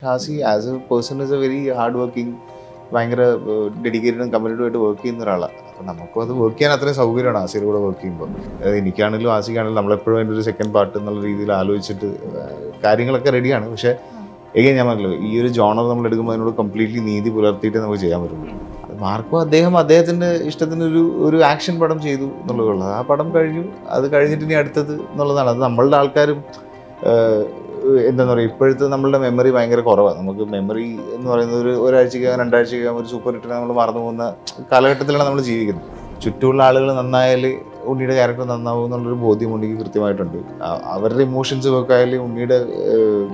ഹാസി as a person is a very hard working, ഭയങ്കര ഡെഡിക്കേറ്റഡും കമ്മിറ്റഡുമായിട്ട് work ചെയ്യുന്ന ഒരാളാണ്. അപ്പോൾ നമുക്കും അത് വർക്ക് ചെയ്യാൻ അത്രയും സൗകര്യമാണ് ആസിയുടെ കൂടെ വർക്ക് ചെയ്യുമ്പോൾ. എനിക്കാണെങ്കിലും ആസിക്കാണെങ്കിലും നമ്മളെപ്പോഴും അതിൻ്റെ ഒരു സെക്കൻഡ് പാർട്ട് എന്നുള്ള രീതിയിൽ ആലോചിച്ചിട്ട് കാര്യങ്ങളൊക്കെ റെഡിയാണ്. പക്ഷേ എഗെയിൻ ഞാൻ പറഞ്ഞല്ലോ, ഈ ഒരു ജോണർ നമ്മൾ എടുക്കുമ്പോൾ അതിനോട് കംപ്ലീറ്റ്ലി നീതി പുലർത്തിയിട്ട് നമുക്ക് ചെയ്യാൻ പറ്റുള്ളൂ. മാർക്കോ അദ്ദേഹത്തിൻ്റെ ഇഷ്ടത്തിന് ഒരു ആക്ഷൻ പടം ചെയ്തു എന്നുള്ളതുള്ളത്. ആ പടം കഴിഞ്ഞു, അത് കഴിഞ്ഞിട്ട് ഇനി അടുത്തത് എന്നുള്ളതാണ്. അത് നമ്മളുടെ ആൾക്കാരും എന്താ പറയുക, ഇപ്പോഴത്തെ നമ്മളുടെ മെമ്മറി ഭയങ്കര കുറവാണ്. നമുക്ക് മെമ്മറി എന്ന് പറയുന്നത് ഒരാഴ്ചക്കകം രണ്ടാഴ്ചക്കകം ഒരു സൂപ്പർ ഹിറ്റിനെ നമ്മൾ മറന്നു പോകുന്ന കാലഘട്ടത്തിലാണ് നമ്മൾ ജീവിക്കുന്നത്. ചുറ്റുമുള്ള ആളുകൾ നന്നായാൽ ഉണ്ണിയുടെ ക്യാരക്ടർ നന്നാവും എന്നുള്ളൊരു ബോധ്യം ഉണ്ണിക്ക് കൃത്യമായിട്ടുണ്ട്. അവരുടെ ഇമോഷൻസ് വർക്കായാലും ഉണ്ണിയുടെ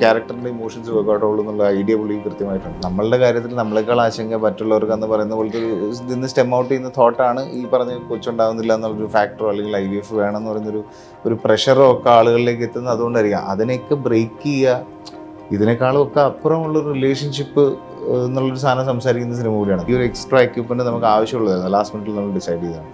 ക്യാരക്ടറിൻ്റെ ഇമോഷൻസ് വർക്കൗട്ടുള്ളൂ എന്നുള്ള ഐഡിയ പുള്ളിക്ക് കൃത്യമായിട്ടുണ്ട്. നമ്മളുടെ കാര്യത്തിൽ നമ്മളെക്കാൾ ആശങ്ക മറ്റുള്ളവർക്ക് എന്ന് പറയുന്ന പോലത്തെ ഇതിന്ന് സ്റ്റെം ഔട്ട് ചെയ്യുന്ന തോട്ടാണ് ഈ പറഞ്ഞ കൊച്ചുണ്ടാവുന്നില്ല എന്നുള്ളൊരു ഫാക്ടറോ അല്ലെങ്കിൽ IVF വേണമെന്ന് പറയുന്നൊരു പ്രഷറോ ഒക്കെ ആളുകളിലേക്ക് എത്തുന്നത് അതുകൊണ്ടായിരിക്കാം. അതിനെയൊക്കെ ബ്രേക്ക് ചെയ്യുക, ഇതിനേക്കാളും ഒക്കെ അപ്പുറമുള്ളൊരു റിലേഷൻഷിപ്പ് എന്നുള്ളൊരു സാധനം സംസാരിക്കുന്ന സിനിമ കൂടിയാണ്. ഈ ഒരു എക്സ്ട്രാ എക്യുപ്മെൻറ്റ് നമുക്ക് ആവശ്യമുള്ളതായിരുന്നു. ലാസ്റ്റ് മിനിറ്റിൽ നമ്മൾ ഡിസൈഡ് ചെയ്തതാണ്.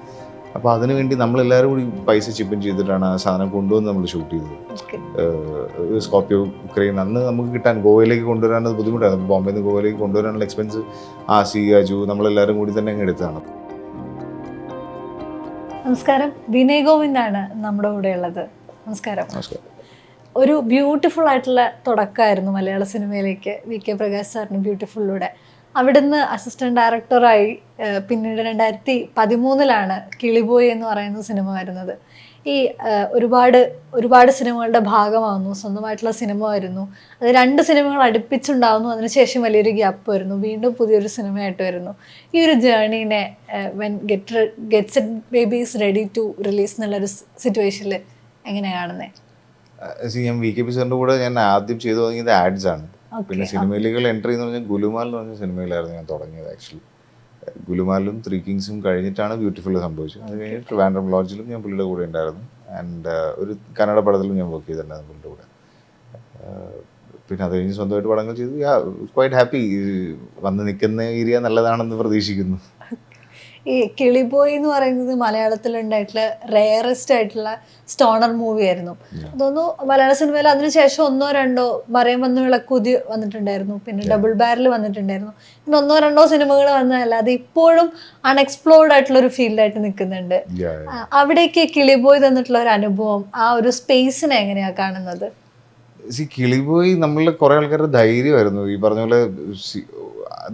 അപ്പോൾ അതിനുവേണ്ടി നമ്മളെല്ലാവരും കൂടി പൈസ ചിപ്പൻ ചെയ്തിട്ടാണ് ആ സാധനം കൊണ്ടുവന്ന് നമ്മൾ ഷൂട്ട് ചെയ്തത്. സ്കോർപ്പിയോ ക്രെയിൻ അന്ന് നമുക്ക് കിട്ടാൻ ഗോവയിലേക്ക് കൊണ്ടുവരാനത് ബുദ്ധിമുട്ടായിരുന്നു. ബോംബെയിൽ നിന്ന് ഗോവയിലേക്ക് കൊണ്ടുവരാനുള്ള എക്സ്പെൻസ് ആസി, അജു നമ്മളെല്ലാവരും കൂടി തന്നെ അങ്ങ് എടുത്തതാണ്. നമസ്കാരം, വിനയ് ഗോവിന്ദാണ് നമ്മുടെ കൂടെ ഉള്ളത്. നമസ്കാരം. ഒരു ബ്യൂട്ടിഫുൾ ആയിട്ടുള്ള തുടക്കമായിരുന്നു മലയാള സിനിമയിലേക്ക് VK പ്രകാശ് സാറിന് ബ്യൂട്ടിഫുള്ളിലൂടെ. അവിടുന്ന് അസിസ്റ്റന്റ് ഡയറക്ടറായി പിന്നീട് 2013 കിളിബോയ് എന്ന് പറയുന്ന സിനിമ വരുന്നത്. ഈ ഒരുപാട് സിനിമകളുടെ ഭാഗമാവുന്നു, സ്വന്തമായിട്ടുള്ള സിനിമ വരുന്നു, അത് 2 സിനിമകൾ അടുപ്പിച്ചുണ്ടാവുന്നു, അതിനുശേഷം വലിയൊരു ഗ്യാപ്പ് വരുന്നു, വീണ്ടും പുതിയൊരു സിനിമയായിട്ട് വരുന്നു. ഈ ഒരു ജേർണീനെ when gets it babies ready to release എന്നുള്ളൊരു സിറ്റുവേഷനിൽ എങ്ങനെയാണ് കാണുന്നത്? ഞാൻ VKP സാറിൻ്റെ കൂടെ ഞാൻ ആദ്യം ചെയ്തു തുടങ്ങിയത് ആഡ്സ് ആണ്. പിന്നെ സിനിമയിലേക്ക് എൻട്രി എന്ന് പറഞ്ഞാൽ ഗുലുമാൽ എന്ന് പറഞ്ഞ സിനിമയിലായിരുന്നു ഞാൻ തുടങ്ങിയത്. ആക്ച്വലി ഗുലുമാലും 3 കിങ്സും കഴിഞ്ഞിട്ടാണ് ബ്യൂട്ടിഫുൾ സംഭവിച്ചത്. അത് കഴിഞ്ഞിട്ട് ട്രിവാൻഡ്രം ലോഡ്ജിലും ഞാൻ പുള്ളിയുടെ കൂടെ ഉണ്ടായിരുന്നു. ആൻഡ് ഒരു കന്നഡ പടത്തിലും ഞാൻ വർക്ക് ചെയ്തിട്ടുണ്ടായിരുന്നു പുള്ളിയുടെ കൂടെ. പിന്നെ അത് കഴിഞ്ഞ് സ്വന്തമായിട്ട് പടങ്ങൾ ചെയ്തു. Quite happy. വന്ന് നിൽക്കുന്ന ഏരിയ നല്ലതാണെന്ന് പ്രതീക്ഷിക്കുന്നു. ഈ കിളിബോയ് എന്ന് പറയുന്നത് മലയാളത്തിലുണ്ടായിട്ടുള്ള റെയറസ്റ്റ് ആയിട്ടുള്ള സ്റ്റോണർ മൂവി ആയിരുന്നു. അതൊന്നു മലയാള സിനിമയിൽ അതിനുശേഷം 1 or 2 മറയം വന്ന് വിളക്കൂതി വന്നിട്ടുണ്ടായിരുന്നു, പിന്നെ ഡബിൾ ബാരൽ വന്നിട്ടുണ്ടായിരുന്നു, പിന്നെ 1 or 2 സിനിമകൾ വന്നതല്ല, അത് ഇപ്പോഴും അൺഎക്സ്പ്ലോർഡ് ആയിട്ടുള്ള ഒരു ഫീൽഡായിട്ട് നിൽക്കുന്നുണ്ട്. അവിടേക്ക് കിളിബോയ് തന്നിട്ടുള്ള ഒരു അനുഭവം, ആ ഒരു സ്പേസിനെ എങ്ങനെയാണ് കാണുന്നത്? കിളിബോയ് നമ്മളുടെ കുറേ ആൾക്കാരുടെ ധൈര്യമായിരുന്നു. ഈ പറഞ്ഞ പോലെ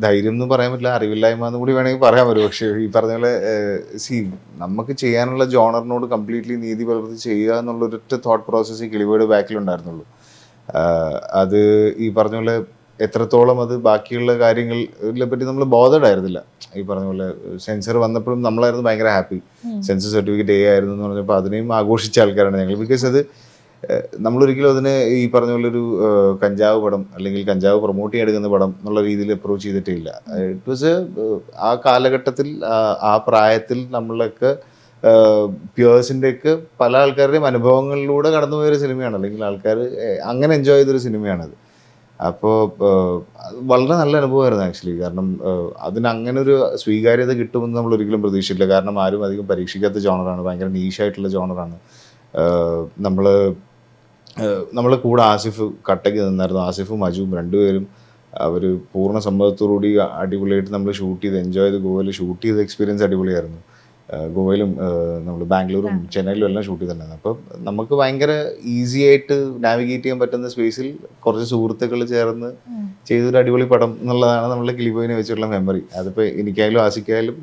ധൈര്യം എന്ന് പറയാൻ പറ്റില്ല, അറിവില്ലായ്മ എന്ന് കൂടി വേണമെങ്കിൽ പറയാൻ പറ്റും. പക്ഷേ ഈ പറഞ്ഞ പോലെ നമുക്ക് ചെയ്യാനുള്ള ജോണറിനോട് കംപ്ലീറ്റ്ലി നീതി പുലർത്തി ചെയ്യുക എന്നുള്ളൊരൊറ്റ തോട്ട് പ്രോസസ്സ് ഈ കിളിബോയുടെ ബാക്കിലുണ്ടായിരുന്നുള്ളൂ. അത് ഈ പറഞ്ഞ പോലെ എത്രത്തോളം അത് ബാക്കിയുള്ള കാര്യങ്ങളെ പറ്റി നമ്മൾ ബോധേഡായിരുന്നില്ല. ഈ പറഞ്ഞ പോലെ സെൻസർ വന്നപ്പോഴും നമ്മളായിരുന്നു ഭയങ്കര ഹാപ്പി. സെൻസർ സർട്ടിഫിക്കറ്റ് ആയിരുന്നു എന്ന് പറഞ്ഞപ്പോൾ അതിനെയും ആഘോഷിച്ച ആൾക്കാരാണ് ഞങ്ങൾ. ബിക്കോസ് അത് നമ്മളൊരിക്കലും അതിനെ ഈ പറഞ്ഞ പോലെ ഒരു കഞ്ചാവ് പടം അല്ലെങ്കിൽ കഞ്ചാവ് പ്രൊമോട്ട് ചെയ്യാൻ എടുക്കുന്ന പടം എന്നുള്ള രീതിയിൽ അപ്രോച്ച് ചെയ്തിട്ടില്ല. ഇറ്റ് വാസ് ആ കാലഘട്ടത്തിൽ ആ പ്രായത്തിൽ നമ്മളൊക്കെ പ്യേഴ്സിൻ്റെയൊക്കെ പല ആൾക്കാരുടെയും അനുഭവങ്ങളിലൂടെ കടന്നുപോയൊരു സിനിമയാണ്, അല്ലെങ്കിൽ ആൾക്കാർ അങ്ങനെ എൻജോയ് ചെയ്തൊരു സിനിമയാണത്. അപ്പോൾ വളരെ നല്ല അനുഭവമായിരുന്നു ആക്ച്വലി. കാരണം അതിനങ്ങനെ ഒരു സ്വീകാര്യത കിട്ടുമെന്ന് നമ്മൾ ഒരിക്കലും പ്രതീക്ഷിച്ചില്ല. കാരണം ആരും അധികം പരീക്ഷിക്കാത്ത ജോണറാണ്, ഭയങ്കര നീഷായിട്ടുള്ള ജോണറാണ്. നമ്മളെ കൂടെ ആസിഫ് കട്ടയ്ക്ക് നിന്നായിരുന്നു. ആസിഫും അജുവും രണ്ടുപേരും അവർ പൂർണ്ണ സമ്മതത്തോടുകൂടി അടിപൊളിയായിട്ട് നമ്മൾ ഷൂട്ട് ചെയ്ത് എൻജോയ് ചെയ്ത് ഗോവയിൽ ഷൂട്ട് ചെയ്ത എക്സ്പീരിയൻസ് അടിപൊളിയായിരുന്നു. ഗോവയിലും നമ്മൾ ബാംഗ്ലൂരും ചെന്നൈയിലും എല്ലാം ഷൂട്ട് ചെയ്തിട്ടുണ്ടായിരുന്നു. അപ്പം നമുക്ക് ഭയങ്കര ഈസി ആയിട്ട് നാവിഗേറ്റ് ചെയ്യാൻ പറ്റുന്ന സ്പേസിൽ കുറച്ച് സുഹൃത്തുക്കൾ ചേർന്ന് ചെയ്തൊരു അടിപൊളി പടം എന്നുള്ളതാണ് നമ്മളുടെ കിളിബോയിനെ വെച്ചിട്ടുള്ള മെമ്മറി. അതിപ്പോൾ എനിക്കായാലും ആസിക്കായാലും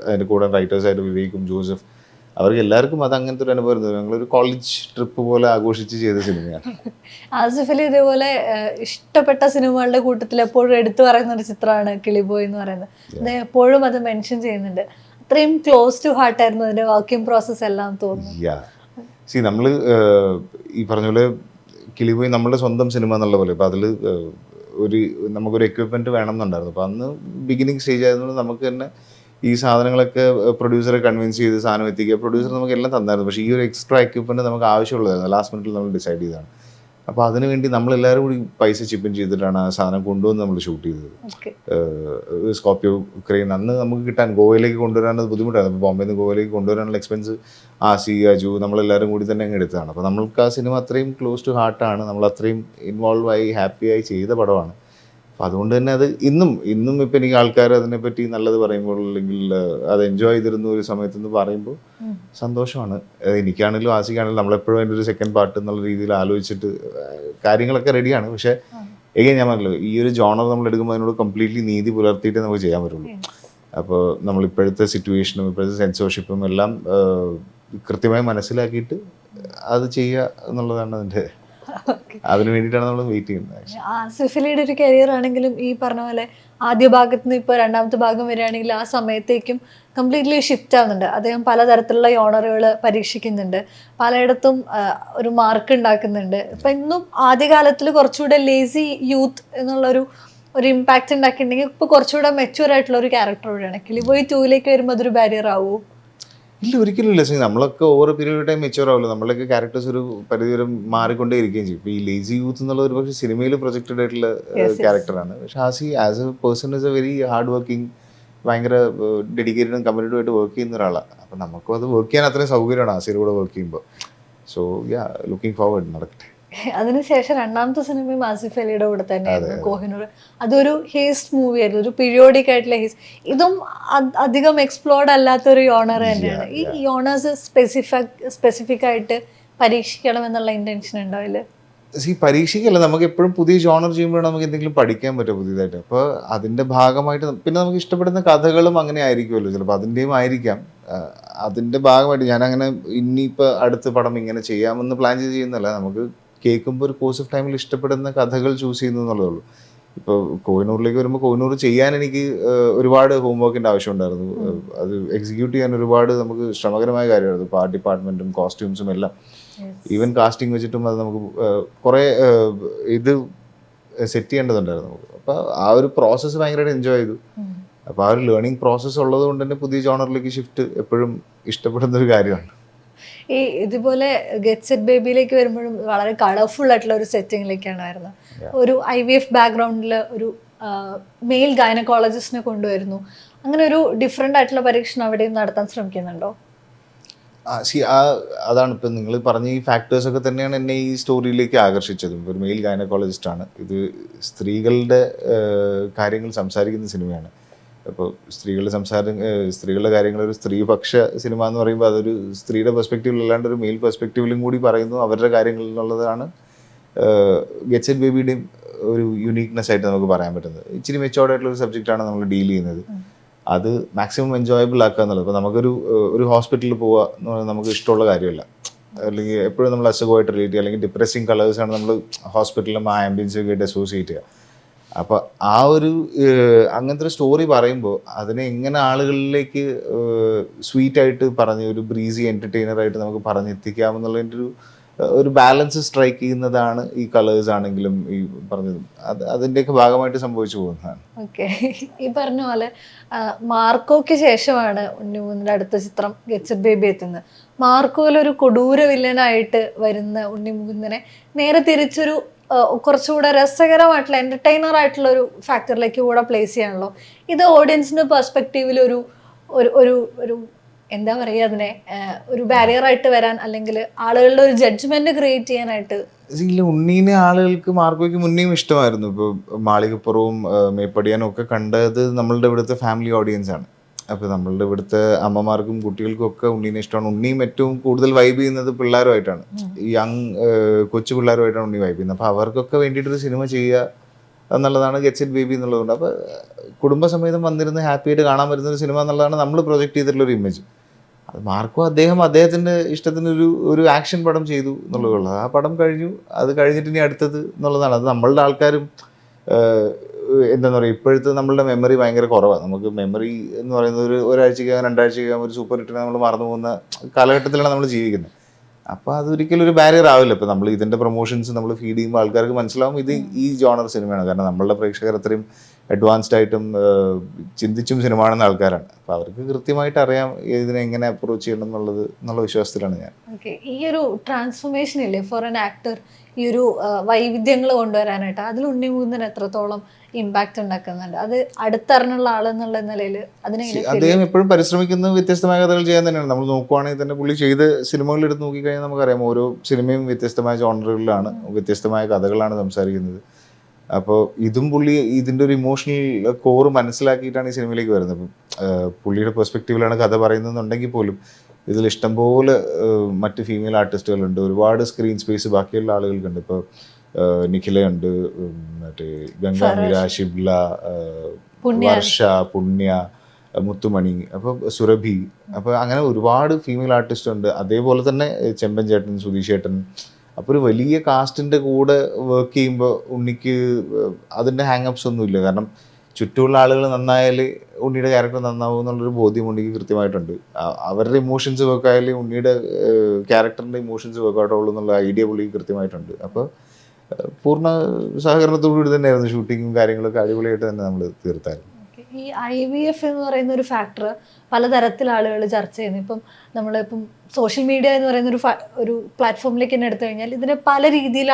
അതിൻ്റെ കൂടെ റൈറ്റേഴ്സായിട്ട് വിവേക്കും ജോസഫ്, അവർക്ക് എല്ലാവർക്കും അത് അങ്ങനത്തെ ഒരു അനുഭവം. ഞങ്ങളൊരു കോളേജ് ട്രിപ്പ് പോലെ ആഘോഷിച്ച് ചെയ്ത സിനിമയാണ്. ആസിഫലി ഇതേപോലെ ഇഷ്ടപ്പെട്ട സിനിമകളുടെ കൂട്ടത്തിൽ എപ്പോഴും എടുത്തു പറയുന്ന ഒരു ചിത്രമാണ് കിളിബോയ് എന്ന് പറയുന്നത്. അദ്ദേഹം എപ്പോഴും അത് മെൻഷൻ ചെയ്യുന്നുണ്ട്. അത്രയും ക്ലോസ് ടു ഹാർട്ട് ആയിരുന്നു അതിന്റെ വർക്കിംഗ് പ്രോസസ് എല്ലാം തോന്നുന്നു. നമ്മൾ ഈ പറഞ്ഞ പോലെ കിളിബോയ് നമ്മളുടെ സ്വന്തം സിനിമ എന്നുള്ള പോലെ. അപ്പോൾ അതിൽ നമുക്കൊരു എക്വിപ്മെൻറ്റ് വേണം എന്നുണ്ടായിരുന്നു. അപ്പോൾ അന്ന് ബിഗിനിങ് സ്റ്റേജ് ആയതുകൊണ്ട് നമുക്ക് തന്നെ ഈ സാധനങ്ങളൊക്കെ പ്രൊഡ്യൂസറെ കൺവിൻസ് ചെയ്ത് സാധനം എത്തിക്കുക. പ്രൊഡ്യൂസർ നമുക്ക് എല്ലാം തന്നായിരുന്നു. പക്ഷേ ഈ ഒരു എക്സ്ട്രാ എക്യുപ്മെൻറ്റ് നമുക്ക് ആവശ്യമുള്ളതായിരുന്നു. ലാസ്റ്റ് മിനിറ്റിൽ നമ്മൾ ഡിസൈഡ് ചെയ്തതാണ്. അപ്പോൾ അതിനുവേണ്ടി നമ്മളെല്ലാവരും കൂടി പൈസ ചിപ്പൻ ചെയ്തിട്ടാണ് ആ സാധനം കൊണ്ടുവന്ന് നമ്മൾ ഷൂട്ട് ചെയ്തത്. സ്കോർപ്പിയോ ക്രെയിൻ അന്ന് നമുക്ക് കിട്ടാൻ ഗോവയിലേക്ക് കൊണ്ടുവരാനത് ബുദ്ധിമുട്ടായിരുന്നു. അപ്പോൾ ബോംബെയിൽ നിന്ന് ഗോവയിലേക്ക് കൊണ്ടുവരാനുള്ള എക്സ്പെൻസ് ആസി, അജു നമ്മളെല്ലാവരും കൂടി തന്നെ അങ്ങ് എടുത്തതാണ്. അപ്പോൾ നമ്മൾക്ക് ആ സിനിമ അത്രയും ക്ലോസ് ടു ഹാർട്ടാണ്. നമ്മൾ അത്രയും ഇൻവോൾവ് ആയി ഹാപ്പിയായി ചെയ്ത പടമാണ്. അപ്പം അതുകൊണ്ട് തന്നെ അത് ഇന്നും ഇപ്പം എനിക്ക് ആൾക്കാർ അതിനെപ്പറ്റി നല്ലത് പറയുമ്പോൾ അല്ലെങ്കിൽ അത് എൻജോയ് ചെയ്തിരുന്ന ഒരു സമയത്ത് പറയുമ്പോൾ സന്തോഷമാണ്. എനിക്കാണെങ്കിലും ആസിക്കാണെങ്കിലും നമ്മളെപ്പോഴും അതിൻ്റെ ഒരു സെക്കൻഡ് പാർട്ട് എന്നുള്ള രീതിയിൽ ആലോചിച്ചിട്ട് കാര്യങ്ങളൊക്കെ റെഡിയാണ്. പക്ഷേ എഗെയിൻ ഞാൻ പറഞ്ഞല്ലോ, ഈ ഒരു ജോണർ നമ്മൾ എടുക്കുമ്പോൾ അതിനോട് കംപ്ലീറ്റ്ലി നീതി പുലർത്തിയിട്ടേ നമുക്ക് ചെയ്യാൻ പറ്റുള്ളൂ. അപ്പോൾ നമ്മളിപ്പോഴത്തെ സിറ്റുവേഷനും ഇപ്പോഴത്തെ സെൻസോർഷിപ്പും എല്ലാം കൃത്യമായി മനസ്സിലാക്കിയിട്ട് അത് ചെയ്യുക എന്നുള്ളതാണ് അതിൻ്റെ, അതിന് വേണ്ടിയിട്ടാണ് നമ്മൾ വെയിറ്റ് ചെയ്യുന്നത്. ആസിഫ് അലിയുടെ ഒരു കരിയർ ആണെങ്കിലും ഈ പറഞ്ഞ പോലെ ആദ്യ ഭാഗത്ത് നിന്ന് ഇപ്പോൾ രണ്ടാമത്തെ ഭാഗം വരികയാണെങ്കിൽ ആ സമയത്തേക്കും കംപ്ലീറ്റ്ലി ഷിഫ്റ്റ് ആവുന്നുണ്ട്. അദ്ദേഹം പലതരത്തിലുള്ള യോണറുകൾ പരീക്ഷിക്കുന്നുണ്ട്, പലയിടത്തും ഒരു മാർക്ക് ഉണ്ടാക്കുന്നുണ്ട്. ഇപ്പം ഇന്നും ആദ്യകാലത്തിൽ കുറച്ചുകൂടെ ലേസി യൂത്ത് എന്നുള്ളൊരു ഇമ്പാക്റ്റ് ഉണ്ടാക്കിയിട്ടുണ്ടെങ്കിൽ ഇപ്പോൾ കുറച്ചുകൂടെ മെച്യൂർ ആയിട്ടുള്ള ഒരു ക്യാരക്ടർ കൂടെയാണ്. കിളിബോയ് 2 വരുമ്പോൾ അതൊരു ബാരിയർ ആവുമോ? ഇല്ല, ഒരിക്കലും ഇല്ല. നമ്മളൊക്കെ ഓവർ പീരീഡ് ടൈം മെച്യൂർ ആവുമല്ലോ. നമ്മളൊക്കെ ക്യാരക്ടേഴ്സ് ഒരു പരിധിവരെ മാറിക്കൊണ്ടേ ഇരിക്കുകയും ചെയ്യും. ഇപ്പോൾ ഈ ലേസി യൂത്ത് എന്നുള്ള ഒരു പക്ഷേ സിനിമയിൽ പ്രൊജക്റ്റഡ് ആയിട്ടുള്ള ക്യാരക്ടറാണ്. പക്ഷെ as a person is a very hard working, ഭയങ്കര ഡെഡിക്കേറ്റഡും കമ്മിറ്റഡും ആയിട്ട് വർക്ക് ചെയ്യുന്ന ഒരാളാണ്. അപ്പം നമുക്കും അത് വർക്ക് ചെയ്യാൻ അത്രയും സൗകര്യമാണ് ആസിയുടെ കൂടെ വർക്ക് ചെയ്യുമ്പോൾ. സോ യാ, ലുക്കിംഗ് ഫോർവേഡ്, നടക്കട്ടെ. അതിനുശേഷം രണ്ടാമത്തെ സിനിമയും ആസിഫ് അലിയുടെ കൂടെ തന്നെയായിരുന്നു, കോഹിനൂർ. അതൊരു ഹേസ്റ്റ് മൂവി ആയിരുന്നു, ഒരു പീരിയോഡിക് ആയിട്ടുള്ള ഹേസ്റ്റ്. ഇതും അധികം എക്സ്പ്ലോർഡ് അല്ലാത്തൊരു യോണർ തന്നെയാണ്. ഈ യോണേഴ്സ് സ്പെസിഫിക് ആയിട്ട് പരീക്ഷിക്കണം എന്നുള്ള ഇന്റൻഷൻ ഉണ്ടാവില്ല? പരീക്ഷയ്ക്കല്ല, നമുക്ക് എപ്പോഴും പുതിയ ജോണർ ചെയ്യുമ്പോഴാണ് നമുക്ക് എന്തെങ്കിലും പഠിക്കാൻ പറ്റും പുതിയതായിട്ട്. അപ്പോൾ അതിൻ്റെ ഭാഗമായിട്ട് പിന്നെ നമുക്ക് ഇഷ്ടപ്പെടുന്ന കഥകളും അങ്ങനെ ആയിരിക്കുമല്ലോ, ചിലപ്പോൾ അതിൻ്റെയും ആയിരിക്കാം. അതിൻ്റെ ഭാഗമായിട്ട് ഞാനങ്ങനെ ഇനിയിപ്പോൾ അടുത്ത പടം ഇങ്ങനെ ചെയ്യാമെന്ന് പ്ലാൻ ചെയ്ത് ചെയ്യുന്നതല്ല. നമുക്ക് കേൾക്കുമ്പോൾ ഒരു കോഴ്സ് ഓഫ് ടൈമിൽ ഇഷ്ടപ്പെടുന്ന കഥകൾ ചൂസ് ചെയ്യുന്നു എന്നുള്ളതേ ഉള്ളൂ. ഇപ്പോൾ കോഹിനൂറിലേക്ക് വരുമ്പോൾ കോഹിനൂർ ചെയ്യാൻ എനിക്ക് ഒരുപാട് ഹോംവർക്കിൻ്റെ ആവശ്യമുണ്ടായിരുന്നു. അത് എക്സിക്യൂട്ട് ചെയ്യാൻ ഒരുപാട് നമുക്ക് ശ്രമകരമായ കാര്യമായിരുന്നു. ഇപ്പോൾ ആർട്ട് ഡിപ്പാർട്ട്മെൻറ്റും കോസ്റ്റ്യൂംസും എല്ലാം, ഈവൻ കാസ്റ്റിംഗ് വെച്ചിട്ടും അത് നമുക്ക് കുറേ ഇത് സെറ്റ് ചെയ്യേണ്ടതുണ്ടായിരുന്നു നമുക്ക്. അപ്പോൾ ആ ഒരു പ്രോസസ്സ് ഭയങ്കരമായിട്ട് എൻജോയ് ചെയ്തു. അപ്പോൾ ആ ഒരു ലേണിംഗ് പ്രോസസ്സ് ഉള്ളത് കൊണ്ട് തന്നെ പുതിയ ജോണറിലേക്ക് ഷിഫ്റ്റ് എപ്പോഴും ഇഷ്ടപ്പെടുന്ന ഒരു കാര്യമാണ്. ഈ ഇതുപോലെ ഗെറ്റ് സെറ്റ് ബേബിയിലേക്ക് വരുമ്പോഴും വളരെ കളർഫുൾ ആയിട്ടുള്ള ഒരു സെറ്റിങ്ങിലേക്കാണ് വരുന്നത്. ഒരു IVF ബാക്ക്ഗ്രൗണ്ടിൽ ഒരു മെയിൽ ഗൈനക്കോളജിസ്റ്റിനെ കൊണ്ടുവരുന്നു. അങ്ങനെ ഒരു ഡിഫറെൻ്റ് ആയിട്ടുള്ള പരീക്ഷണം അവിടെയും നടത്താൻ ശ്രമിക്കുന്നുണ്ടോ? അതാണ് ഇപ്പം നിങ്ങൾ പറഞ്ഞ ഈ ഫാക്ടേഴ്സൊക്കെ തന്നെയാണ് എന്നെ ഈ സ്റ്റോറിയിലേക്ക് ആകർഷിച്ചതും. ഒരു മെയിൽ ഗൈനക്കോളജിസ്റ്റാണ് ഇത്, സ്ത്രീകളുടെ കാര്യങ്ങൾ സംസാരിക്കുന്ന സിനിമയാണ്. അപ്പോൾ സ്ത്രീകളുടെ കാര്യങ്ങൾ, ഒരു സ്ത്രീപക്ഷ സിനിമ എന്ന് പറയുമ്പോൾ അതൊരു സ്ത്രീയുടെ പെർസ്പെക്റ്റീവിൽ അല്ലാണ്ട് ഒരു മെയിൽ പെർസ്പെക്റ്റീവിലും കൂടി പറയുന്നു അവരുടെ കാര്യങ്ങൾ എന്നുള്ളതാണ് ഗെറ്റ് സെറ്റ് ബേബിയുടെയും ഒരു യുണീക്നെസ് ആയിട്ട് നമുക്ക് പറയാൻ പറ്റുന്നത്. ഇച്ചിരി മെച്ചോർഡ് ആയിട്ടുള്ള ഒരു സബ്ജക്റ്റാണ് നമ്മൾ ഡീൽ ചെയ്യുന്നത്. അത് മാക്സിമം എൻജോയബിൾ ആക്കുക എന്നുള്ളത്. ഇപ്പോൾ നമുക്കൊരു ഹോസ്പിറ്റലിൽ പോവുക എന്ന് പറയുന്നത് നമുക്ക് ഇഷ്ടമുള്ള കാര്യമല്ല. അല്ലെങ്കിൽ എപ്പോഴും നമ്മൾ അസുഖമായിട്ട് റിലേറ്റ് ചെയ്യുക, അല്ലെങ്കിൽ ഡിപ്രസിങ് കളേഴ്സാണ് നമ്മൾ ഹോസ്പിറ്റലിലും ആ ആംബിയൻസൊക്കെ ആയിട്ട് അസോസിയേറ്റ് ചെയ്യുക. അപ്പോൾ ആ ഒരു അങ്ങനത്തെ ഒരു സ്റ്റോറി പറയുമ്പോൾ അതിനെ എങ്ങനെ ആളുകളിലേക്ക് സ്വീറ്റായിട്ട് പറഞ്ഞ് ഒരു ബ്രീസി എൻ്റർടൈനറായിട്ട് നമുക്ക് പറഞ്ഞെത്തിക്കാമെന്നുള്ളതിൻ്റെ ഒരു ബാലൻസ് സ്ട്രൈക്ക് ചെയ്യുന്നതാണ് ഈ കളേഴ്സ് ആണെങ്കിലും ഈ പറഞ്ഞതും അതിൻ്റെയൊക്കെ ഭാഗമായിട്ട് സംഭവിച്ചു പോകുന്നതാണ്. ഓക്കെ, ഈ പറഞ്ഞ പോലെ മാർക്കോയ്ക്ക് ശേഷമാണ് ഉണ്ണിമുകുന്ദൻ്റെ അടുത്ത ചിത്രം ഗെറ്റ് സെറ്റ് ബേബി എത്തുന്നത്. മാർക്കോയിലൊരു കൊടൂര വില്ലനായിട്ട് വരുന്ന ഉണ്ണിമുകുന്ദനെ നേരെ തിരിച്ചൊരു കുറച്ചുകൂടെ രസകരമായിട്ടുള്ള എൻ്റർടൈനർ ആയിട്ടുള്ള ഒരു ഫാക്ടറിലേക്ക് കൂടെ പ്ലേസ് ചെയ്യാണല്ലോ. ഇത് ഓഡിയൻസിൻ്റെ പെർസ്പെക്റ്റീവിൽ ഒരു എന്താ പറയുക, അതിനെ ഒരു ബാരിയർ ആയിട്ട് വരാൻ, അല്ലെങ്കിൽ ആളുകളുടെ ഒരു ജഡ്ജ്മെന്റ് ക്രിയേറ്റ് ചെയ്യാനായിട്ട്? ഇല്ല, ഉണ്ണീനെ ആളുകൾക്ക് മാർക്കോയ്ക്ക് മുന്നേയും ഇഷ്ടമായിരുന്നു. ഇപ്പോൾ മാളികപ്പുറവും മേപ്പടിയാനും ഒക്കെ കണ്ടത് നമ്മളുടെ ഇവിടുത്തെ ഫാമിലി ഓഡിയൻസ് ആണ്. അപ്പോൾ നമ്മളുടെ ഇവിടുത്തെ അമ്മമാർക്കും കുട്ടികൾക്കും ഒക്കെ ഉണ്ണീനെ ഇഷ്ടമാണ്. ഉണ്ണിയും ഏറ്റവും കൂടുതൽ വൈബ് ചെയ്യുന്നത് പിള്ളേരുമായിട്ടാണ്, യങ് കൊച്ചു പിള്ളേരുമായിട്ടാണ് ഉണ്ണി വൈബ് ചെയ്യുന്നത്. അപ്പോൾ അവർക്കൊക്കെ വേണ്ടിയിട്ടൊരു സിനിമ ചെയ്യുക എന്നുള്ളതാണ് ഗെറ്റ് സെറ്റ് ബേബി എന്നുള്ളതുകൊണ്ട്. അപ്പോൾ കുടുംബസമേതം വന്നിരുന്ന് ഹാപ്പിയായിട്ട് കാണാൻ പറ്റുന്ന ഒരു സിനിമ എന്നുള്ളതാണ് നമ്മൾ പ്രൊജക്റ്റ് ചെയ്തിട്ടുള്ളൊരു ഇമേജ്. അത് മാർക്കോ അദ്ദേഹത്തിൻ്റെ ഇഷ്ടത്തിനൊരു ആക്ഷൻ പടം ചെയ്തു എന്നുള്ളതുള്ളൂ. ആ പടം കഴിഞ്ഞു, അത് കഴിഞ്ഞിട്ട് ഇനി അടുത്തത് എന്നുള്ളതാണ്. അത് നമ്മളുടെ ആൾക്കാരും എന്താണെന്ന് പറയുക, ഇപ്പോഴത്തെ നമ്മളുടെ മെമ്മറി ഭയങ്കര കുറവാണ്. നമുക്ക് മെമ്മറി എന്ന് പറയുന്നത് ഒരാഴ്ചക്കകം 2 ആഴ്ചക്കകം ഒരു സൂപ്പർ ഹിറ്റിനെ നമ്മൾ മറന്നു പോകുന്ന കാലഘട്ടത്തിലാണ് നമ്മൾ ജീവിക്കുന്നത്. അപ്പോൾ അതൊരിക്കലും ഒരു ബാരിയർ ആവില്ല. ഇപ്പോൾ നമ്മൾ ഇതിൻ്റെ പ്രൊമോഷൻസ് നമ്മൾ ഫീഡ് ചെയ്യുമ്പോൾ ആൾക്കാർക്ക് മനസ്സിലാവും ഇത് ഈ ജോണർ സിനിമയാണ്. കാരണം നമ്മളുടെ പ്രേക്ഷകർ അത്രയും അഡ്വാൻസ്ഡ് ആയിട്ടും ചിന്തിച്ചും സിനിമ കാണുന്ന ആൾക്കാരാണ്. അപ്പോൾ അവർക്ക് കൃത്യമായിട്ട് അറിയാം ഇതിനെ എങ്ങനെ അപ്രോച്ച് ചെയ്യണം എന്നുള്ള വിശ്വാസത്തിലാണ് ഞാൻ. ഓക്കെ, ഈ ഒരു ട്രാൻസ്ഫോർമേഷൻ ഇല്ലേ ഫോർ ആൻ ആക്ടർ, ഈ ഒരു വൈവിധ്യങ്ങൾ കൊണ്ടുവരാനായിട്ട് അതിൽ ഉണ്ണിമുകുന്ദൻ എത്രത്തോളം ഇമ്പാക്റ്റ് ഉണ്ടാക്കുന്നുണ്ട്? അത് അടുത്തറിഞ്ഞുള്ള ആളെന്നുള്ള നിലയിൽ അദ്ദേഹം എപ്പോഴും പരിശ്രമിക്കുന്നത് വ്യത്യസ്തമായ കഥകൾ ചെയ്യാൻ തന്നെയാണ്. നമ്മൾ നോക്കുവാണെങ്കിൽ തന്നെ പുള്ളി ചെയ്ത സിനിമകൾ എടുത്ത് നോക്കിക്കഴിഞ്ഞാൽ നമുക്കറിയാം ഓരോ സിനിമയും വ്യത്യസ്തമായ ജോണറുകളിലാണ്, വ്യത്യസ്തമായ കഥകളാണ് സംസാരിക്കുന്നത്. അപ്പോൾ ഇതും പുള്ളി ഇതിൻ്റെ ഒരു ഇമോഷണൽ കോറ് മനസ്സിലാക്കിയിട്ടാണ് ഈ സിനിമയിലേക്ക് വരുന്നത്. അപ്പം പുള്ളിയുടെ പെർസ്പെക്റ്റീവിലാണ് കഥ പറയുന്നതെന്നുണ്ടെങ്കിൽ പോലും ഇതിൽ ഇഷ്ടംപോലെ മറ്റ് ഫീമെയിൽ ആർട്ടിസ്റ്റുകളുണ്ട്, ഒരുപാട് സ്ക്രീൻ സ്പേസ് ബാക്കിയുള്ള ആളുകൾക്കുണ്ട്. ഇപ്പോൾ നിഖിലയുണ്ട്, മറ്റേ ഗംഗാമീര, ഷിബ്ല, വർഷ, പുണ്യ, മുത്തുമണി, അപ്പോൾ സുരഭി, അപ്പോൾ അങ്ങനെ ഒരുപാട് ഫീമെയിൽ ആർട്ടിസ്റ്റ് ഉണ്ട്. അതേപോലെ തന്നെ ചെമ്പൻ ചേട്ടൻ, സുധീഷ് ചേട്ടൻ. അപ്പോൾ ഒരു വലിയ കാസ്റ്റിൻ്റെ കൂടെ വർക്ക് ചെയ്യുമ്പോൾ ഉണ്ണിക്ക് അതിൻ്റെ ഹാങ്ങപ്സ് ഒന്നുമില്ല. കാരണം ചുറ്റുമുള്ള ആളുകൾ നന്നായാൽ ഉണ്ണിയുടെ ക്യാരക്ടർ നന്നാവും എന്നുള്ളൊരു ബോധ്യം ഉണ്ണിക്ക് കൃത്യമായിട്ടുണ്ട്. അവരുടെ ഇമോഷൻസ് വർക്ക് ആയാലും ഉണ്ണിയുടെ ക്യാരക്ടറിൻ്റെ ഇമോഷൻസ് വർക്കൗട്ട് ആവുള്ളൂ എന്നുള്ള ഐഡിയ പുള്ളിക്ക് കൃത്യമായിട്ടുണ്ട്. അപ്പോൾ പൂർണ്ണ സഹകരണത്തോടുകൂടി തന്നെയായിരുന്നു ഷൂട്ടിങ്ങും കാര്യങ്ങളൊക്കെ അടിപൊളിയായിട്ട് തന്നെ നമ്മൾ തീർത്തായിരുന്നു. ഈ IVF എന്ന് പറയുന്ന ഒരു ഫാക്ടർ പലതരത്തിൽ ആളുകൾ ചർച്ച ചെയ്യുന്നു. ഇപ്പം നമ്മളിപ്പം സോഷ്യൽ മീഡിയ എന്ന് പറയുന്ന ഒരു പ്ലാറ്റ്ഫോമിലേക്ക് തന്നെ എടുത്തു കഴിഞ്ഞാൽ ഇതിനെ പല രീതിയിൽ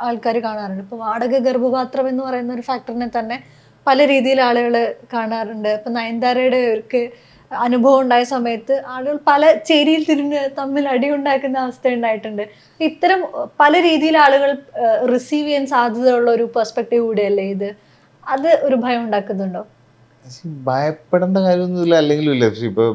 ആൾക്കാർ കാണാറുണ്ട്. ഇപ്പം വാടക ഗർഭപാത്രം എന്ന് പറയുന്ന ഒരു ഫാക്ടറിനെ തന്നെ പല രീതിയിൽ ആളുകൾ കാണാറുണ്ട്. ഇപ്പം നയൻതാരയുടെ ഒരു അനുഭവം ഉണ്ടായ സമയത്ത് ആളുകൾ പല ചേരിയിൽ തിരിഞ്ഞ് തമ്മിൽ അടിയുണ്ടാക്കുന്ന അവസ്ഥ ഉണ്ടായിട്ടുണ്ട്. ഇത്തരം പല രീതിയിൽ ആളുകൾ റിസീവ് ചെയ്യാൻ സാധ്യതയുള്ള ഒരു പെർസ്പെക്റ്റീവ് കൂടിയല്ലേ ഇത്? അത് ഒരു ഭയം ഉണ്ടാക്കുന്നുണ്ടോ? ഭയപ്പെടേണ്ട കാര്യമൊന്നുമില്ല, അല്ലെങ്കിലും ഇല്ല. പക്ഷെ ഇപ്പോൾ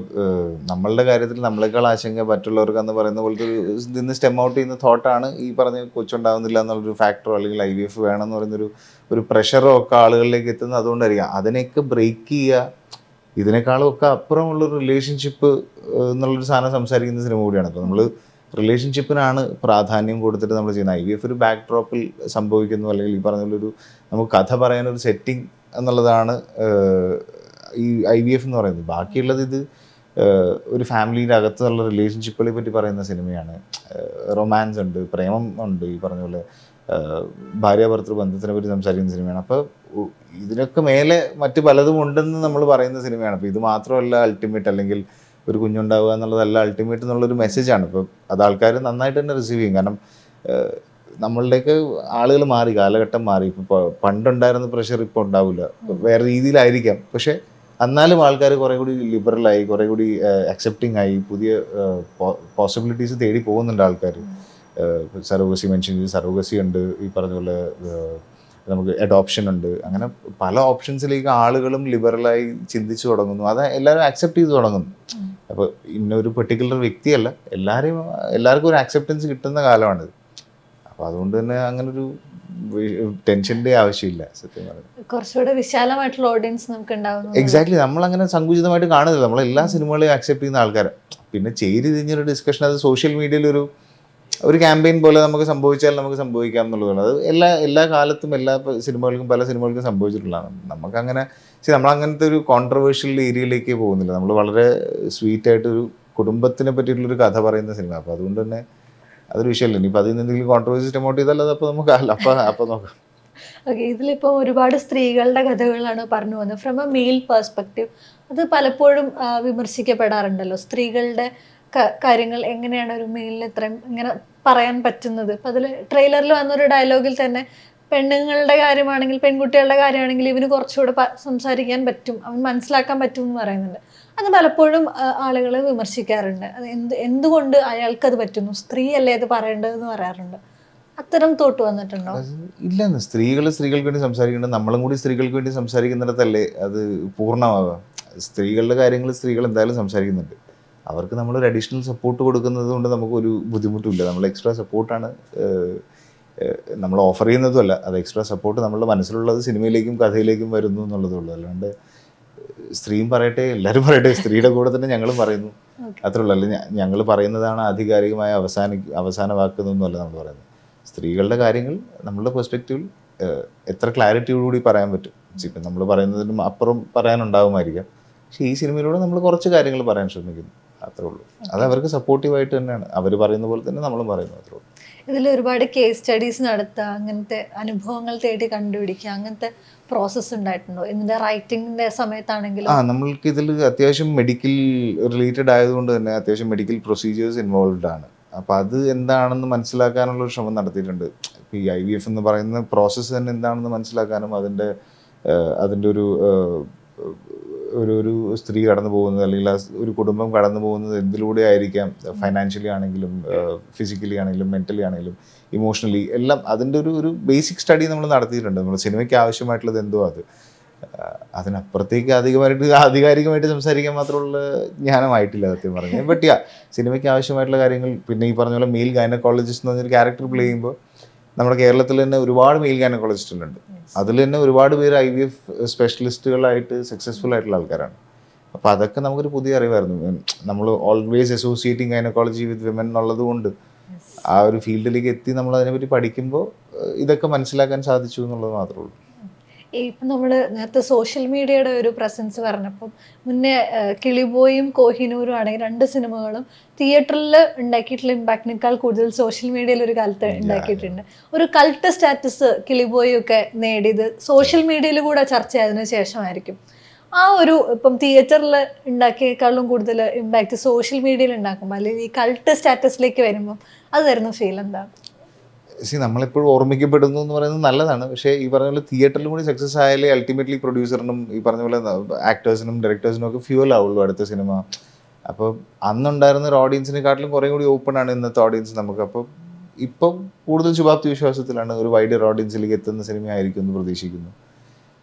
നമ്മളുടെ കാര്യത്തിൽ നമ്മളെക്കാൾ ആശങ്ക മറ്റുള്ളവർക്ക് എന്ന് പറയുന്ന പോലത്തെ ഒരു നിന്ന് സ്റ്റെം ഔട്ട് ചെയ്യുന്ന തോട്ടാണ് ഈ പറഞ്ഞ കൊച്ചുണ്ടാവുന്നില്ല എന്നുള്ളൊരു ഫാക്ടറോ അല്ലെങ്കിൽ IVF വേണമെന്ന് പറയുന്നൊരു പ്രഷറോ ഒക്കെ ആളുകളിലേക്ക് എത്തുന്നത് അതുകൊണ്ടായിരിക്കാം. അതിനെയൊക്കെ ബ്രേക്ക് ചെയ്യുക, ഇതിനേക്കാളും ഒക്കെ അപ്പുറമുള്ളൊരു റിലേഷൻഷിപ്പ് എന്നുള്ളൊരു സാധനം സംസാരിക്കുന്ന സിനിമ കൂടിയാണ്. അപ്പോൾ നമ്മൾ റിലേഷൻഷിപ്പിനാണ് പ്രാധാന്യം കൊടുത്തിട്ട് നമ്മൾ ചെയ്യുന്നത്. IVF ഒരു ബാക്ക് ഡ്രോപ്പിൽ സംഭവിക്കുന്നു, അല്ലെങ്കിൽ ഈ പറഞ്ഞൊരു നമുക്ക് കഥ പറയാനൊരു സെറ്റിംഗ് എന്നുള്ളതാണ് ഈ IVF എന്ന് പറയുന്നത്. ബാക്കിയുള്ളത് ഇത് ഒരു ഫാമിലിയുടെ അകത്തുള്ള റിലേഷൻഷിപ്പുകളെ പറ്റി പറയുന്ന സിനിമയാണ്. റൊമാൻസ് ഉണ്ട്, പ്രേമം ഉണ്ട്, ഈ പറഞ്ഞ പോലെ ഭാര്യാഭർത്തൃ ബന്ധത്തിനെ പറ്റി സംസാരിക്കുന്ന സിനിമയാണ്. അപ്പോൾ ഇതിനൊക്കെ മേലെ മറ്റ് പലതും ഉണ്ടെന്ന് നമ്മൾ പറയുന്ന സിനിമയാണ്. അപ്പോൾ ഇത് മാത്രമല്ല അൾട്ടിമേറ്റ്, അല്ലെങ്കിൽ ഒരു കുഞ്ഞുണ്ടാവുക എന്നുള്ളതല്ല അൾട്ടിമേറ്റ് എന്നുള്ളൊരു മെസ്സേജാണ്. ഇപ്പോൾ അത് ആൾക്കാർ നന്നായിട്ട് തന്നെ റിസീവ് ചെയ്യും. കാരണം നമ്മളുടെയൊക്കെ ആളുകൾ മാറി, കാലഘട്ടം മാറി. ഇപ്പോൾ പണ്ടുണ്ടായിരുന്ന പ്രഷർ ഇപ്പോൾ ഉണ്ടാവില്ല, വേറെ രീതിയിലായിരിക്കാം. പക്ഷേ എന്നാലും ആൾക്കാർ കുറേ കൂടി ലിബറലായി, കുറേ കൂടി അക്സെപ്റ്റിംഗ് ആയി, പുതിയ പോസിബിലിറ്റീസ് തേടി പോകുന്നുണ്ട് ആൾക്കാർ. സറോഗസി മെൻഷൻ ചെയ്ത് സറോഗസി ഉണ്ട്, ഈ പറഞ്ഞ പോലെ നമുക്ക് അഡോപ്ഷൻ ഉണ്ട്. അങ്ങനെ പല ഓപ്ഷൻസിലേക്ക് ആളുകളും ലിബറലായി ചിന്തിച്ചു തുടങ്ങുന്നു. അത് എല്ലാവരും അക്സെപ്റ്റ് ചെയ്ത് തുടങ്ങുന്നു. അപ്പോൾ ഇന്നൊരു പെർട്ടിക്കുലർ വ്യക്തിയല്ല, എല്ലാവർക്കും ഒരു അക്സെപ്റ്റൻസ് കിട്ടുന്ന കാലമാണിത്. അപ്പോൾ അതുകൊണ്ട് തന്നെ അങ്ങനൊരു ടെൻഷൻ്റെ ആവശ്യമില്ല സത്യം പറഞ്ഞാൽ. കുറച്ചുകൂടെ വിശാലമായിട്ടുള്ള ഓഡിയൻസ് നമുക്ക് ഉണ്ടാവുന്നു. എക്സാക്ട്ലി, നമ്മളങ്ങനെ സങ്കുചിതമായിട്ട് കാണുന്നില്ല. നമ്മളെല്ലാ സിനിമകളെയും അക്സെപ്റ്റ് ചെയ്യുന്ന ആൾക്കാരാണ്. പിന്നെ ചേരി തിരിഞ്ഞൊരു ഡിസ്കഷൻ, അത് സോഷ്യൽ മീഡിയയിൽ ഒരു ക്യാമ്പയിൻ പോലെ നമുക്ക് സംഭവിച്ചാൽ നമുക്ക് സംഭവിക്കാം എന്നുള്ളതാണ്. അത് എല്ലാ കാലത്തും എല്ലാ സിനിമകൾക്കും പല സിനിമകൾക്കും സംഭവിച്ചിട്ടുള്ളതാണ്. നമുക്കങ്ങനെ നമ്മളങ്ങനത്തെ ഒരു കോൺട്രവേഴ്ഷ്യൽ ഏരിയയിലേക്ക് പോകുന്നില്ല. നമ്മൾ വളരെ സ്വീറ്റായിട്ടൊരു കുടുംബത്തിനെ പറ്റിയിട്ടുള്ളൊരു കഥ പറയുന്ന സിനിമ. അപ്പോൾ അതുകൊണ്ട് തന്നെ അതൊരു വിഷയമല്ല. ഇനിയിപ്പോൾ അതിൽ നിന്ന് എന്തെങ്കിലും കോൺട്രവേഴ്സി സ്റ്റെമൗട്ട് ചെയ്താൽ അത് അപ്പോൾ നമുക്ക് അപ്പോൾ നോക്കാം. ഓക്കെ, ഇതിലിപ്പോൾ ഒരുപാട് സ്ത്രീകളുടെ കഥകളാണ് പറഞ്ഞു പോകുന്നത്. ഫ്രം എ മെയിൽ പെർസ്പെക്റ്റീവ് അത് പലപ്പോഴും വിമർശിക്കപ്പെടാറുണ്ടല്ലോ. സ്ത്രീകളുടെ കാര്യങ്ങൾ എങ്ങനെയാണ് ഒരു മെയിലിൽ ഇത്രയും ഇങ്ങനെ പറയാൻ പറ്റുന്നത്? ഇപ്പം അതിൽ ട്രെയിലറിൽ വന്നൊരു ഡയലോഗിൽ തന്നെ പെണ്ണുങ്ങളുടെ കാര്യമാണെങ്കിൽ, പെൺകുട്ടികളുടെ കാര്യമാണെങ്കിൽ ഇവന് കുറച്ചുകൂടെ സംസാരിക്കാൻ പറ്റും, അവൻ മനസ്സിലാക്കാൻ പറ്റും എന്ന് പറയുന്നുണ്ട്. അത് പലപ്പോഴും ആളുകൾ വിമർശിക്കാറുണ്ട്. അത് എന്തുകൊണ്ട് അയാൾക്കത് പറ്റുന്നു, സ്ത്രീ അല്ലേ അത് പറയേണ്ടതെന്ന് പറയാറുണ്ട്. അത്തരം തോട്ട് വന്നിട്ടുണ്ടോ? ഇല്ലെന്ന്. സ്ത്രീകൾക്ക് വേണ്ടി സംസാരിക്കേണ്ടത് നമ്മളും കൂടി സ്ത്രീകൾക്ക് വേണ്ടി സംസാരിക്കുന്നിടത്തല്ലേ അത് പൂർണ്ണമാവുക. സ്ത്രീകളുടെ കാര്യങ്ങൾ സ്ത്രീകൾ എന്തായാലും സംസാരിക്കുന്നുണ്ട്. അവർക്ക് നമ്മളൊരു അഡീഷണൽ സപ്പോർട്ട് കൊടുക്കുന്നത് കൊണ്ട് നമുക്കൊരു ബുദ്ധിമുട്ടില്ല. നമ്മൾ എക്സ്ട്രാ സപ്പോർട്ടാണ് നമ്മൾ ഓഫർ ചെയ്യുന്നതുമല്ല, അത് എക്സ്ട്രാ സപ്പോർട്ട് നമ്മളുടെ മനസ്സിലുള്ളത് സിനിമയിലേക്കും കഥയിലേക്കും വരുന്നു എന്നുള്ളതുള്ളൂ. അല്ലാണ്ട് സ്ത്രീയും പറയട്ടെ, എല്ലാവരും പറയട്ടെ, സ്ത്രീയുടെ കൂടെ തന്നെ ഞങ്ങളും പറയുന്നു, അത്രേ ഉള്ളൂ. അല്ലെങ്കിൽ ഞങ്ങൾ പറയുന്നതാണ് ആധികാരികമായ അവസാന വാക്കുന്നൊന്നുമല്ല നമ്മൾ പറയുന്നത്. സ്ത്രീകളുടെ കാര്യങ്ങൾ നമ്മളുടെ പെർസ്പെക്റ്റീവിൽ എത്ര ക്ലാരിറ്റിയോടുകൂടി പറയാൻ പറ്റും. ഇപ്പം നമ്മൾ പറയുന്നതിനും അപ്പുറം പറയാനുണ്ടാകുമായിരിക്കാം. പക്ഷേ ഈ സിനിമയിലൂടെ നമ്മൾ കുറച്ച് കാര്യങ്ങൾ പറയാൻ ശ്രമിക്കുന്നു, അത്രേ ഉള്ളൂ. അത് അവർക്ക് സപ്പോർട്ടീവായിട്ട് തന്നെയാണ് അവർ പറയുന്ന പോലെ തന്നെ നമ്മളും പറയുന്നത്, അത്രേ ഉള്ളൂ. ഇതിൽ ഒരുപാട് കേസ് സ്റ്റഡീസ് നടത്തുക, അങ്ങനത്തെ അനുഭവങ്ങൾ തേടി കണ്ടുപിടിക്കുക, അങ്ങനത്തെ പ്രോസസ്സ് ഉണ്ടായിട്ടുണ്ടോ ഇതിൻ്റെ റൈറ്റിങ്ങിൻ്റെ സമയത്താണെങ്കിലും? നമ്മൾക്ക് ഇതിൽ അത്യാവശ്യം മെഡിക്കൽ റിലേറ്റഡ് ആയതുകൊണ്ട് തന്നെ അത്യാവശ്യം മെഡിക്കൽ പ്രൊസീജിയേഴ്സ് ഇൻവോൾവ്ഡ് ആണ്. അപ്പോൾ അത് എന്താണെന്ന് മനസ്സിലാക്കാനുള്ള ഒരു ശ്രമം നടത്തിയിട്ടുണ്ട്. ഇപ്പോൾ ഈ IVF എന്ന് പറയുന്ന പ്രോസസ്സ് തന്നെ എന്താണെന്ന് മനസ്സിലാക്കാനും അതിൻ്റെ ഒരു ഒരു സ്ത്രീ കടന്നു പോകുന്നത് അല്ലെങ്കിൽ ഒരു കുടുംബം കടന്നു പോകുന്നത് എന്തിലൂടെ ആയിരിക്കാം, ഫൈനാൻഷ്യലി ആണെങ്കിലും ഫിസിക്കലി ആണെങ്കിലും മെൻ്റലി ആണെങ്കിലും ഇമോഷണലി എല്ലാം അതിൻ്റെ ഒരു ബേസിക് സ്റ്റഡി നമ്മൾ നടത്തിയിട്ടുണ്ട്. നമ്മൾ സിനിമയ്ക്ക് ആവശ്യമായിട്ടുള്ളത് എന്തോ അതിനപ്പുറത്തേക്ക് ആധികാരികമായിട്ട് സംസാരിക്കാൻ മാത്രമുള്ള ജ്ഞാനമായിട്ടില്ല സത്യം പറഞ്ഞാൽ. ബട്ട് സിനിമയ്ക്ക് ആവശ്യമായിട്ടുള്ള കാര്യങ്ങൾ, പിന്നെ ഈ പറഞ്ഞ പോലെ മെയിൽ ഗൈനക്കോളജിസ്റ്റ് എന്ന് പറഞ്ഞൊരു ക്യാരക്ടർ പ്ലേ ചെയ്യുമ്പോൾ നമ്മുടെ കേരളത്തിൽ തന്നെ ഒരുപാട് മെയിൽ ഗൈനക്കോളജിസ്റ്റുകളുണ്ട്. അതിൽ തന്നെ ഒരുപാട് പേര് IVF സ്പെഷ്യലിസ്റ്റുകളായിട്ട് സക്സസ്ഫുൾ ആയിട്ടുള്ള ആൾക്കാരാണ്. അപ്പോൾ അതൊക്കെ നമുക്കൊരു പുതിയ അറിവായിരുന്നു. നമ്മൾ ഓൾവേസ് അസോസിയേറ്റിംഗ് ഗൈനക്കോളജി വിത്ത് വിമൻ എന്നുള്ളത് കൊണ്ട് ആ ഒരു ഫീൽഡിലേക്ക് എത്തി നമ്മൾ അതിനെപ്പറ്റി പഠിക്കുമ്പോൾ ഇതൊക്കെ മനസ്സിലാക്കാൻ സാധിച്ചു എന്നുള്ളത് മാത്രമേ ഉള്ളൂ. ഇപ്പം നമ്മൾ നേരത്തെ സോഷ്യൽ മീഡിയയുടെ ഒരു പ്രസൻസ് പറഞ്ഞപ്പം മുന്നേ കിളിബോയും കോഹിനൂരും ആണെങ്കിൽ 2 സിനിമകളും തിയേറ്ററിൽ ഉണ്ടാക്കിയിട്ടുള്ള ഇമ്പാക്റ്റിനേക്കാൾ കൂടുതൽ സോഷ്യൽ മീഡിയയിൽ ഒരു കാലത്ത് ഉണ്ടാക്കിയിട്ടുണ്ട്. ഒരു കൾട്ട് സ്റ്റാറ്റസ് കിളിബോയും ഒക്കെ നേടിയത് സോഷ്യൽ മീഡിയയിൽ കൂടെ ചർച്ചയായതിനു ശേഷമായിരിക്കും. ആ ഒരു ഇപ്പം തിയേറ്ററിൽ ഉണ്ടാക്കിയേക്കാളും കൂടുതൽ ഇമ്പാക്റ്റ് സോഷ്യൽ മീഡിയയിൽ ഉണ്ടാക്കുമ്പോൾ അല്ലെങ്കിൽ ഈ കൾട്ട് സ്റ്റാറ്റസിലേക്ക് വരുമ്പം അത് തരുന്ന ഫീൽ എന്താണ്? നമ്മളെപ്പോഴും ഓർമ്മിക്കപ്പെടുന്നു എന്ന് പറയുന്നത് നല്ലതാണ്. പക്ഷേ ഈ പറഞ്ഞ പോലെ തിയേറ്ററിലും കൂടി സക്സസ് ആയാലേ അൾട്ടിമേറ്റ്ലി പ്രൊഡ്യൂസറിനും ഈ പറഞ്ഞ പോലെ ആക്ടേഴ്സിനും ഡയറക്ടേഴ്സിനും ഒക്കെ ഫ്യൂൽ ആവുള്ളൂ അടുത്ത സിനിമ. അപ്പോൾ അന്നുണ്ടായിരുന്ന ഒരു ഓഡിയൻസിനെക്കാട്ടിലും കുറേ കൂടി ഓപ്പൺ ആണ് ഇന്നത്തെ ഓഡിയൻസ് നമുക്ക്. അപ്പോൾ ഇപ്പം കൂടുതൽ ശുഭാപ്തി വിശ്വാസത്തിലാണ് ഒരു വൈഡർ ഓഡിയൻസിലേക്ക് എത്തുന്ന സിനിമയായിരിക്കും എന്ന് പ്രതീക്ഷിക്കുന്നു.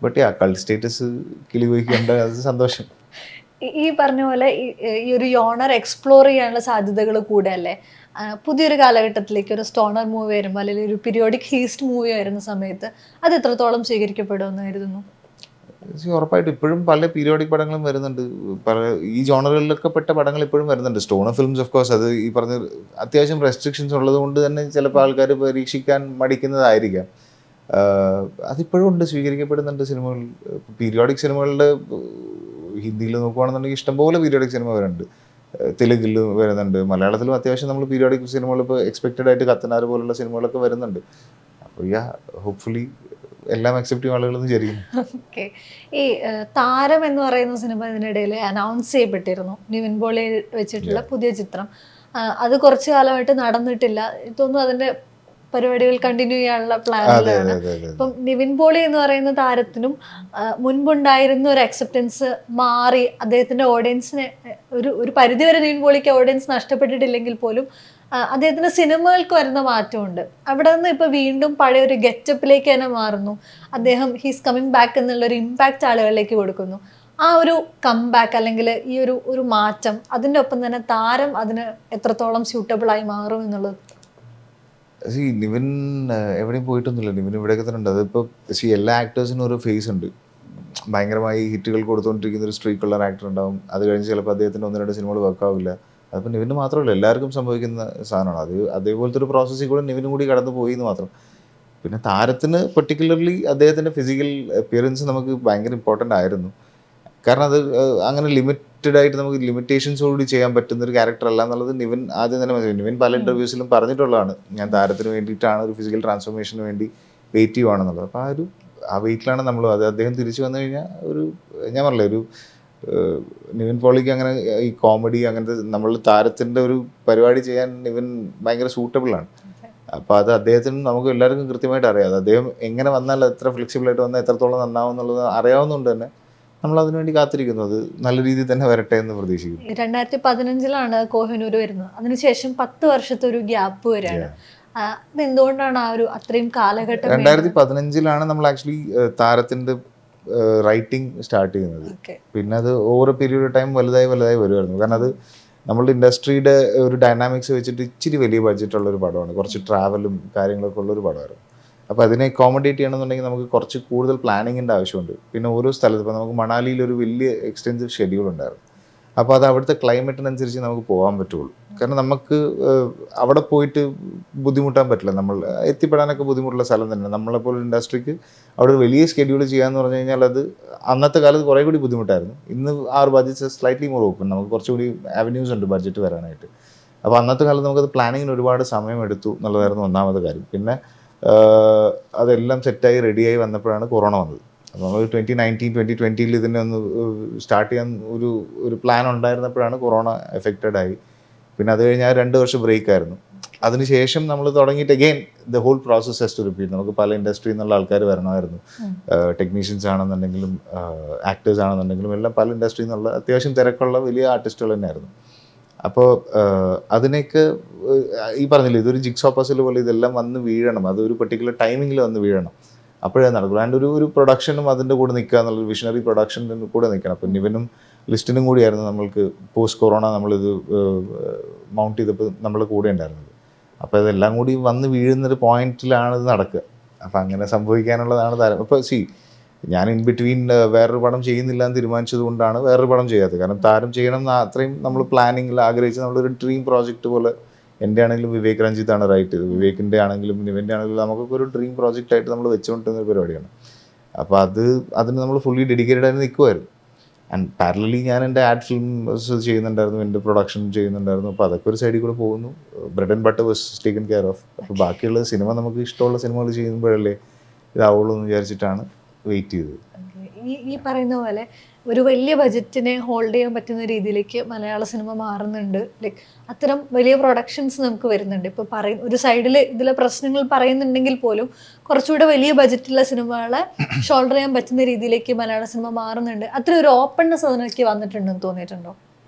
ബട്ട് കൾട്ട് സ്റ്റേറ്റസ് കിളിപോയിക്കേണ്ട അത് സന്തോഷം. ഈ പറഞ്ഞ പോലെ ഈ ഒരു യോണർ എക്സ്പ്ലോർ ചെയ്യാനുള്ള സാധ്യതകൾ കൂടെ അല്ലേ പുതിയൊരു കാലഘട്ടത്തിലേക്ക് ഒരു സ്റ്റോണർ മൂവി വരുമ്പോൾ അല്ലെങ്കിൽ ഒരു പീരിയോഡിക് ഹീസ്റ്റ് മൂവി വരുന്ന സമയത്ത് അത് എത്രത്തോളം സ്വീകരിക്കപ്പെടുമെന്ന് കരുതുന്നു? ഉറപ്പായിട്ടും ഇപ്പോഴും പല പീരിയോഡിക് പടങ്ങളും വരുന്നുണ്ട്. ഈ ജോണറുകളിലൊക്കെ പെട്ട പടങ്ങൾ ഇപ്പോഴും വരുന്നുണ്ട്. സ്റ്റോണർ ഫിലിംസ് ഓഫ് കോഴ്സ് അത് ഈ പറഞ്ഞ അത്യാവശ്യം റെസ്ട്രിക്ഷൻസ് ഉള്ളത് കൊണ്ട് തന്നെ ചിലപ്പോൾ ആൾക്കാർ പരീക്ഷിക്കാൻ മടിക്കുന്നതായിരിക്കാം. അതിപ്പോഴും ഉണ്ട്, സ്വീകരിക്കപ്പെടുന്നുണ്ട് സിനിമകൾ. പീരിയോഡിക് സിനിമകളുടെ ഹിന്ദിയിൽ നോക്കുകയാണെന്നുണ്ടെങ്കിൽ ഇഷ്ടംപോലെ പീരിയോഡിക് സിനിമ വരുന്നുണ്ട്. തെലുങ്കിൽ വരുന്നുണ്ട്, മലയാളത്തിലും അത്യാവശ്യം നമ്മൾ പീരിയോഡിക് സിനിമകൾ ഇപ്പോൾ എക്സ്പെക്റ്റഡ് ആയിട്ട് കത്തനാർ പോലുള്ള സിനിമകളൊക്കെ വരുന്നുണ്ട്. അപ്പോൾ ഹോപ്പ്ഫുള്ളി എല്ലാം അക്സെപ്റ്റ് ചെയ്യുന്ന ആളുകളെന്ന് വിചാരിക്കുന്നു. ഓക്കെ. ഈ താരം എന്ന് പറയുന്ന സിനിമ ഇതിനിടയിൽ അനൗൺസ് ചെയ്യപ്പെട്ടിരുന്നു, നിവിൻ പോളി വെച്ചിട്ടുള്ള പുതിയ ചിത്രം. അത് കുറച്ചു കാലമായിട്ട് നടന്നിട്ടില്ല. തോന്നുന്നു അതിൻ്റെ പരിപാടികൾ കണ്ടിന്യൂ ചെയ്യാനുള്ള പ്ലാനിലാണ്. ഇപ്പം നിവിൻ പോളി എന്ന് പറയുന്ന താരത്തിനും മുൻപുണ്ടായിരുന്ന ഒരു അക്സെപ്റ്റൻസ് മാറി അദ്ദേഹത്തിൻ്റെ ഓഡിയൻസിനെ ഒരു പരിധിവരെ നിവിൻ പോളിക്ക് ഓഡിയൻസ് നഷ്ടപ്പെട്ടിട്ടില്ലെങ്കിൽ പോലും അദ്ദേഹത്തിൻ്റെ സിനിമകൾക്ക് വരുന്ന മാറ്റമുണ്ട്. അവിടെ നിന്ന് ഇപ്പോൾ വീണ്ടും പഴയ ഒരു ഗെറ്റപ്പിലേക്ക് തന്നെ മാറുന്നു. അദ്ദേഹം ഹീസ് കമ്മിങ് ബാക്ക് എന്നുള്ളൊരു ഇമ്പാക്റ്റ് ആളുകളിലേക്ക് കൊടുക്കുന്നു. ആ ഒരു കംബാക്ക് അല്ലെങ്കിൽ ഈ ഒരു മാറ്റം, അതിൻ്റെ ഒപ്പം തന്നെ താരം അതിന് എത്രത്തോളം സ്യൂട്ടബിളായി മാറും എന്നുള്ളത്. നിവിൻ എവിടെയും പോയിട്ടൊന്നുമില്ല. നിവിൻ ഇവിടെയൊക്കെ തന്നെ ഉണ്ട്. അതിപ്പോൾ എല്ലാ ആക്ടേഴ്സിനും ഒരു ഫേസ് ഉണ്ട്. ഭയങ്കരമായി ഹിറ്റുകൾ കൊടുത്തുകൊണ്ടിരിക്കുന്ന ഒരു സ്ട്രീക്കുള്ള ഒരു ആക്ടർ ഉണ്ടാവും. അത് കഴിഞ്ഞ് ചിലപ്പോൾ അദ്ദേഹത്തിന് 1-2 സിനിമകൾ വർക്കാവില്ല. അതിപ്പോൾ നിവിന് മാത്രമല്ല, എല്ലാവർക്കും സംഭവിക്കുന്ന സാധനമാണ്. അതേപോലത്തെ ഒരു പ്രോസസ്സിൽ കൂടെ നിവിനും കൂടി കടന്നു പോയി എന്ന് മാത്രം. പിന്നെ താരത്തിന് പെർട്ടിക്കുലർലി അദ്ദേഹത്തിൻ്റെ ഫിസിക്കൽ അപ്പിയറൻസ് നമുക്ക് ഭയങ്കര ഇമ്പോർട്ടൻ്റ് ആയിരുന്നു. കാരണം അത് അങ്ങനെ ലിമിറ്റഡ് ആയിട്ട് നമുക്ക് ലിമിറ്റേഷൻസോടുകൂടി ചെയ്യാൻ പറ്റുന്ന ഒരു ക്യാരക്ടർ അല്ല എന്നുള്ളത് നിവിൻ ആദ്യം തന്നെ മനസ്സിലായി. നിവിൻ പല ഇൻ്റർവ്യൂസിലും പറഞ്ഞിട്ടുള്ളതാണ്, ഞാൻ താരത്തിന് വേണ്ടിയിട്ടാണ് ഒരു ഫിസിക്കൽ ട്രാൻസ്ഫോർമേഷന് വേണ്ടി വെയിറ്റ് ചെയ്യുവാണെന്നുള്ളത്. അപ്പോൾ ആ വെയിറ്റിലാണ് നമ്മൾ. അദ്ദേഹം തിരിച്ചു വന്നു കഴിഞ്ഞാൽ ഞാൻ പറഞ്ഞില്ലേ, നിവിൻ പോളിക്ക് അങ്ങനെ ഈ കോമഡി അങ്ങനത്തെ നമ്മൾ താരത്തിൻ്റെ ഒരു പരിപാടി ചെയ്യാൻ നിവിൻ ഭയങ്കര സൂട്ടബിളാണ്. അപ്പോൾ അത് അദ്ദേഹത്തിന് നമുക്ക് എല്ലാവർക്കും കൃത്യമായിട്ട് അറിയാം. അദ്ദേഹം എങ്ങനെ വന്നാൽ എത്ര ഫ്ലെക്സിബിളായിട്ട് വന്നാൽ എത്രത്തോളം നന്നാവും എന്നുള്ളത് അറിയാവുന്നതുകൊണ്ട് തന്നെ നമ്മൾ അതിനുവേണ്ടി കാത്തിരിക്കുന്നു. അത് നല്ല രീതിയിൽ തന്നെ വരട്ടെ എന്ന് പ്രതീക്ഷിക്കുന്നു. 2015 കോഹിനൂർ വരുന്നത്. അതിനുശേഷം 10 വർഷത്തെ ഒരു ഗ്യാപ്പ് വരെയാണ്. എന്തുകൊണ്ടാണ് ആ ഒരു അത്രയും കാലഘട്ടം? 2015 നമ്മൾ ആക്ച്വലി താരത്തിൻ്റെ റൈറ്റിംഗ് സ്റ്റാർട്ട് ചെയ്യുന്നത്. പിന്നെ അത് ഓവർ പീരീഡ് ഓഫ് ടൈം വലുതായി വരുമായിരുന്നു. കാരണം അത് നമ്മളുടെ ഇൻഡസ്ട്രിയുടെ ഒരു ഡൈനാമിക്സ് വെച്ചിട്ട് ഇച്ചിരി വലിയ ബഡ്ജറ്റുള്ള ഒരു പടമാണ്. കുറച്ച് ട്രാവലും കാര്യങ്ങളൊക്കെ ഉള്ളൊരു പടമായിരുന്നു. അപ്പോൾ അതിനെ അക്കോമഡേറ്റ് ചെയ്യണമെന്നുണ്ടെങ്കിൽ നമുക്ക് കുറച്ച് കൂടുതൽ പ്ലാനിങ്ങിൻ്റെ ആവശ്യമുണ്ട്. പിന്നെ ഓരോ സ്ഥലത്ത് ഇപ്പോൾ നമുക്ക് മണാലിയിൽ ഒരു വലിയ എക്സ്റ്റെൻസീവ് ഷെഡ്യൂൾ ഉണ്ടായിരുന്നു. അപ്പോൾ അത് അവിടുത്തെ ക്ലൈമറ്റിനനുസരിച്ച് നമുക്ക് പോകാൻ പറ്റുള്ളൂ. കാരണം നമുക്ക് അവിടെ പോയിട്ട് ബുദ്ധിമുട്ടാൻ പറ്റില്ല. നമ്മൾ എത്തിപ്പെടാനൊക്കെ ബുദ്ധിമുട്ടുള്ള സ്ഥലം തന്നെ. നമ്മളെപ്പോലെ ഇൻഡസ്ട്രിക്ക് അവിടെ ഒരു വലിയ ഷെഡ്യൂൾ ചെയ്യാന്ന് പറഞ്ഞു കഴിഞ്ഞാൽ അത് അന്നത്തെ കാലത്ത് കുറേ കൂടി ബുദ്ധിമുട്ടായിരുന്നു. ഇന്ന് ആ ഒരു ബഡ്ജറ്റ് സ്ലൈറ്റ്ലി മോർ ഓപ്പൺ. നമുക്ക് കുറച്ചുകൂടി അവന്യൂസ് ഉണ്ട് ബഡ്ജറ്റ് വരാനായിട്ട്. അപ്പോൾ അന്നത്തെ കാലത്ത് നമുക്കത് പ്ലാനിങ്ങിന് ഒരുപാട് സമയം എടുത്തു എന്നുള്ളതായിരുന്നു ഒന്നാമത്തെ കാര്യം. പിന്നെ അതെല്ലാം സെറ്റായി റെഡിയായി വന്നപ്പോഴാണ് കൊറോണ വന്നത്. അപ്പോൾ നമ്മൾ 2019-2020 ഇതിനെ ഒന്ന് സ്റ്റാർട്ട് ചെയ്യാൻ ഒരു പ്ലാൻ ഉണ്ടായിരുന്നപ്പോഴാണ് കൊറോണ എഫക്റ്റഡ് ആയി. പിന്നെ അത് കഴിഞ്ഞാൽ 2 വർഷം ബ്രേക്കായിരുന്നു. അതിനുശേഷം നമ്മൾ തുടങ്ങിയിട്ട് again the whole process has to repeat. നമുക്ക് പല ഇൻഡസ്ട്രിയിൽ നിന്നുള്ള ആൾക്കാർ വരണമായിരുന്നു. ടെക്നീഷ്യൻസ് ആണെന്നുണ്ടെങ്കിലും ആക്ടേഴ്സ് ആണെന്നുണ്ടെങ്കിലും എല്ലാം പല ഇൻഡസ്ട്രിയിൽ നിന്നുള്ള അത്യാവശ്യം തിരക്കുള്ള വലിയ ആർട്ടിസ്റ്റുകൾ തന്നെയായിരുന്നു. അപ്പോൾ അതിനൊക്കെ ഈ പറഞ്ഞില്ലേ, ഇതൊരു ജിക്സോ പസിൽ പോലെ ഇതെല്ലാം വന്ന് വീഴണം, അതൊരു പെർട്ടിക്കുലർ ടൈമിങ്ങിൽ വന്ന് വീഴണം, അപ്പോഴേ നടക്കുള്ളൂ. ആൻഡ് ഒരു പ്രൊഡക്ഷനും അതിൻ്റെ കൂടെ നിൽക്കുക എന്നുള്ളത്, വിഷണറി പ്രൊഡക്ഷൻ്റെ കൂടെ നിൽക്കണം. അപ്പം ഇവനും ലിസ്റ്റിനും കൂടിയായിരുന്നു നമ്മൾക്ക് പോസ്റ്റ് കൊറോണ നമ്മളിത് മൗണ്ട് ചെയ്തപ്പോൾ നമ്മൾ കൂടെ ഉണ്ടായിരുന്നത്. അപ്പോൾ ഇതെല്ലാം കൂടി വന്ന് വീഴുന്നൊരു പോയിന്റിലാണ് ഇത് നടക്കുക. അപ്പം അങ്ങനെ സംഭവിക്കാനുള്ളതാണ് താരം. അപ്പോൾ ഞാൻ ഇൻ ബിറ്റ്വീൻ വേറൊരു പടം ചെയ്യുന്നില്ല എന്ന് തീരുമാനിച്ചത് കൊണ്ടാണ് വേറൊരു പടം ചെയ്യാത്തത്. കാരണം താരം ചെയ്യണം എന്ന് അത്രയും നമ്മൾ പ്ലാനിങ്ങിൽ ആഗ്രഹിച്ച് നമ്മളൊരു ഡ്രീം പ്രോജക്റ്റ് പോലെ, എൻ്റെ ആണെങ്കിലും വിവേക് രഞ്ജിത്താണ് റൈറ്റ് ചെയ്തത്, വിവേകിൻ്റെ ആണെങ്കിലും നിവൻ്റെ ആണെങ്കിലും നമുക്കൊക്കെ ഒരു ഡ്രീം പ്രോജക്റ്റായിട്ട് നമ്മൾ വെച്ചുകൊണ്ടിരുന്ന ഒരു പരിപാടിയാണ്. അപ്പോൾ അതിന് നമ്മൾ ഫുള്ളി ഡെഡിക്കേറ്റഡ് ആയിട്ട് നിൽക്കുമായിരുന്നു. ആൻഡ് പാരലലി ഞാൻ എൻ്റെ ആഡ് ഫിലിംസ് ചെയ്യുന്നുണ്ടായിരുന്നു, എൻ്റെ പ്രൊഡക്ഷൻ ചെയ്യുന്നുണ്ടായിരുന്നു. അപ്പോൾ അതൊക്കെ ഒരു സൈഡിൽ കൂടെ പോകുന്നു. Bread and butter was taken care of. അപ്പോൾ ബാക്കിയുള്ള സിനിമ നമുക്ക് ഇഷ്ടമുള്ള സിനിമകൾ ചെയ്യുമ്പോഴല്ലേ ഇതാവുള്ളൂ എന്ന് വിചാരിച്ചിട്ടാണ് വെയിറ്റ് ചെയ്തത്. ഈ പറയുന്ന പോലെ ഒരു വലിയ ബജറ്റിനെ ഹോൾഡ് ചെയ്യാൻ പറ്റുന്ന രീതിയിലേക്ക് മലയാള സിനിമ മാറുന്നുണ്ട്. ലൈക്ക് അത്തരം വലിയ പ്രൊഡക്ഷൻസ് നമുക്ക് വരുന്നുണ്ട്. ഇപ്പോൾ ഒരു സൈഡിൽ ഇതിലെ പ്രശ്നങ്ങൾ പറയുന്നുണ്ടെങ്കിൽ പോലും കുറച്ചുകൂടെ വലിയ ബജറ്റുള്ള സിനിമകളെ ഷോൾഡർ ചെയ്യാൻ പറ്റുന്ന രീതിയിലേക്ക് മലയാള സിനിമ മാറുന്നുണ്ട്. അത്ര ഒരു ഓപ്പൺനെസ് അതിനൊക്കെ വന്നിട്ടുണ്ടെന്ന് തോന്നിയിട്ടുണ്ടോ?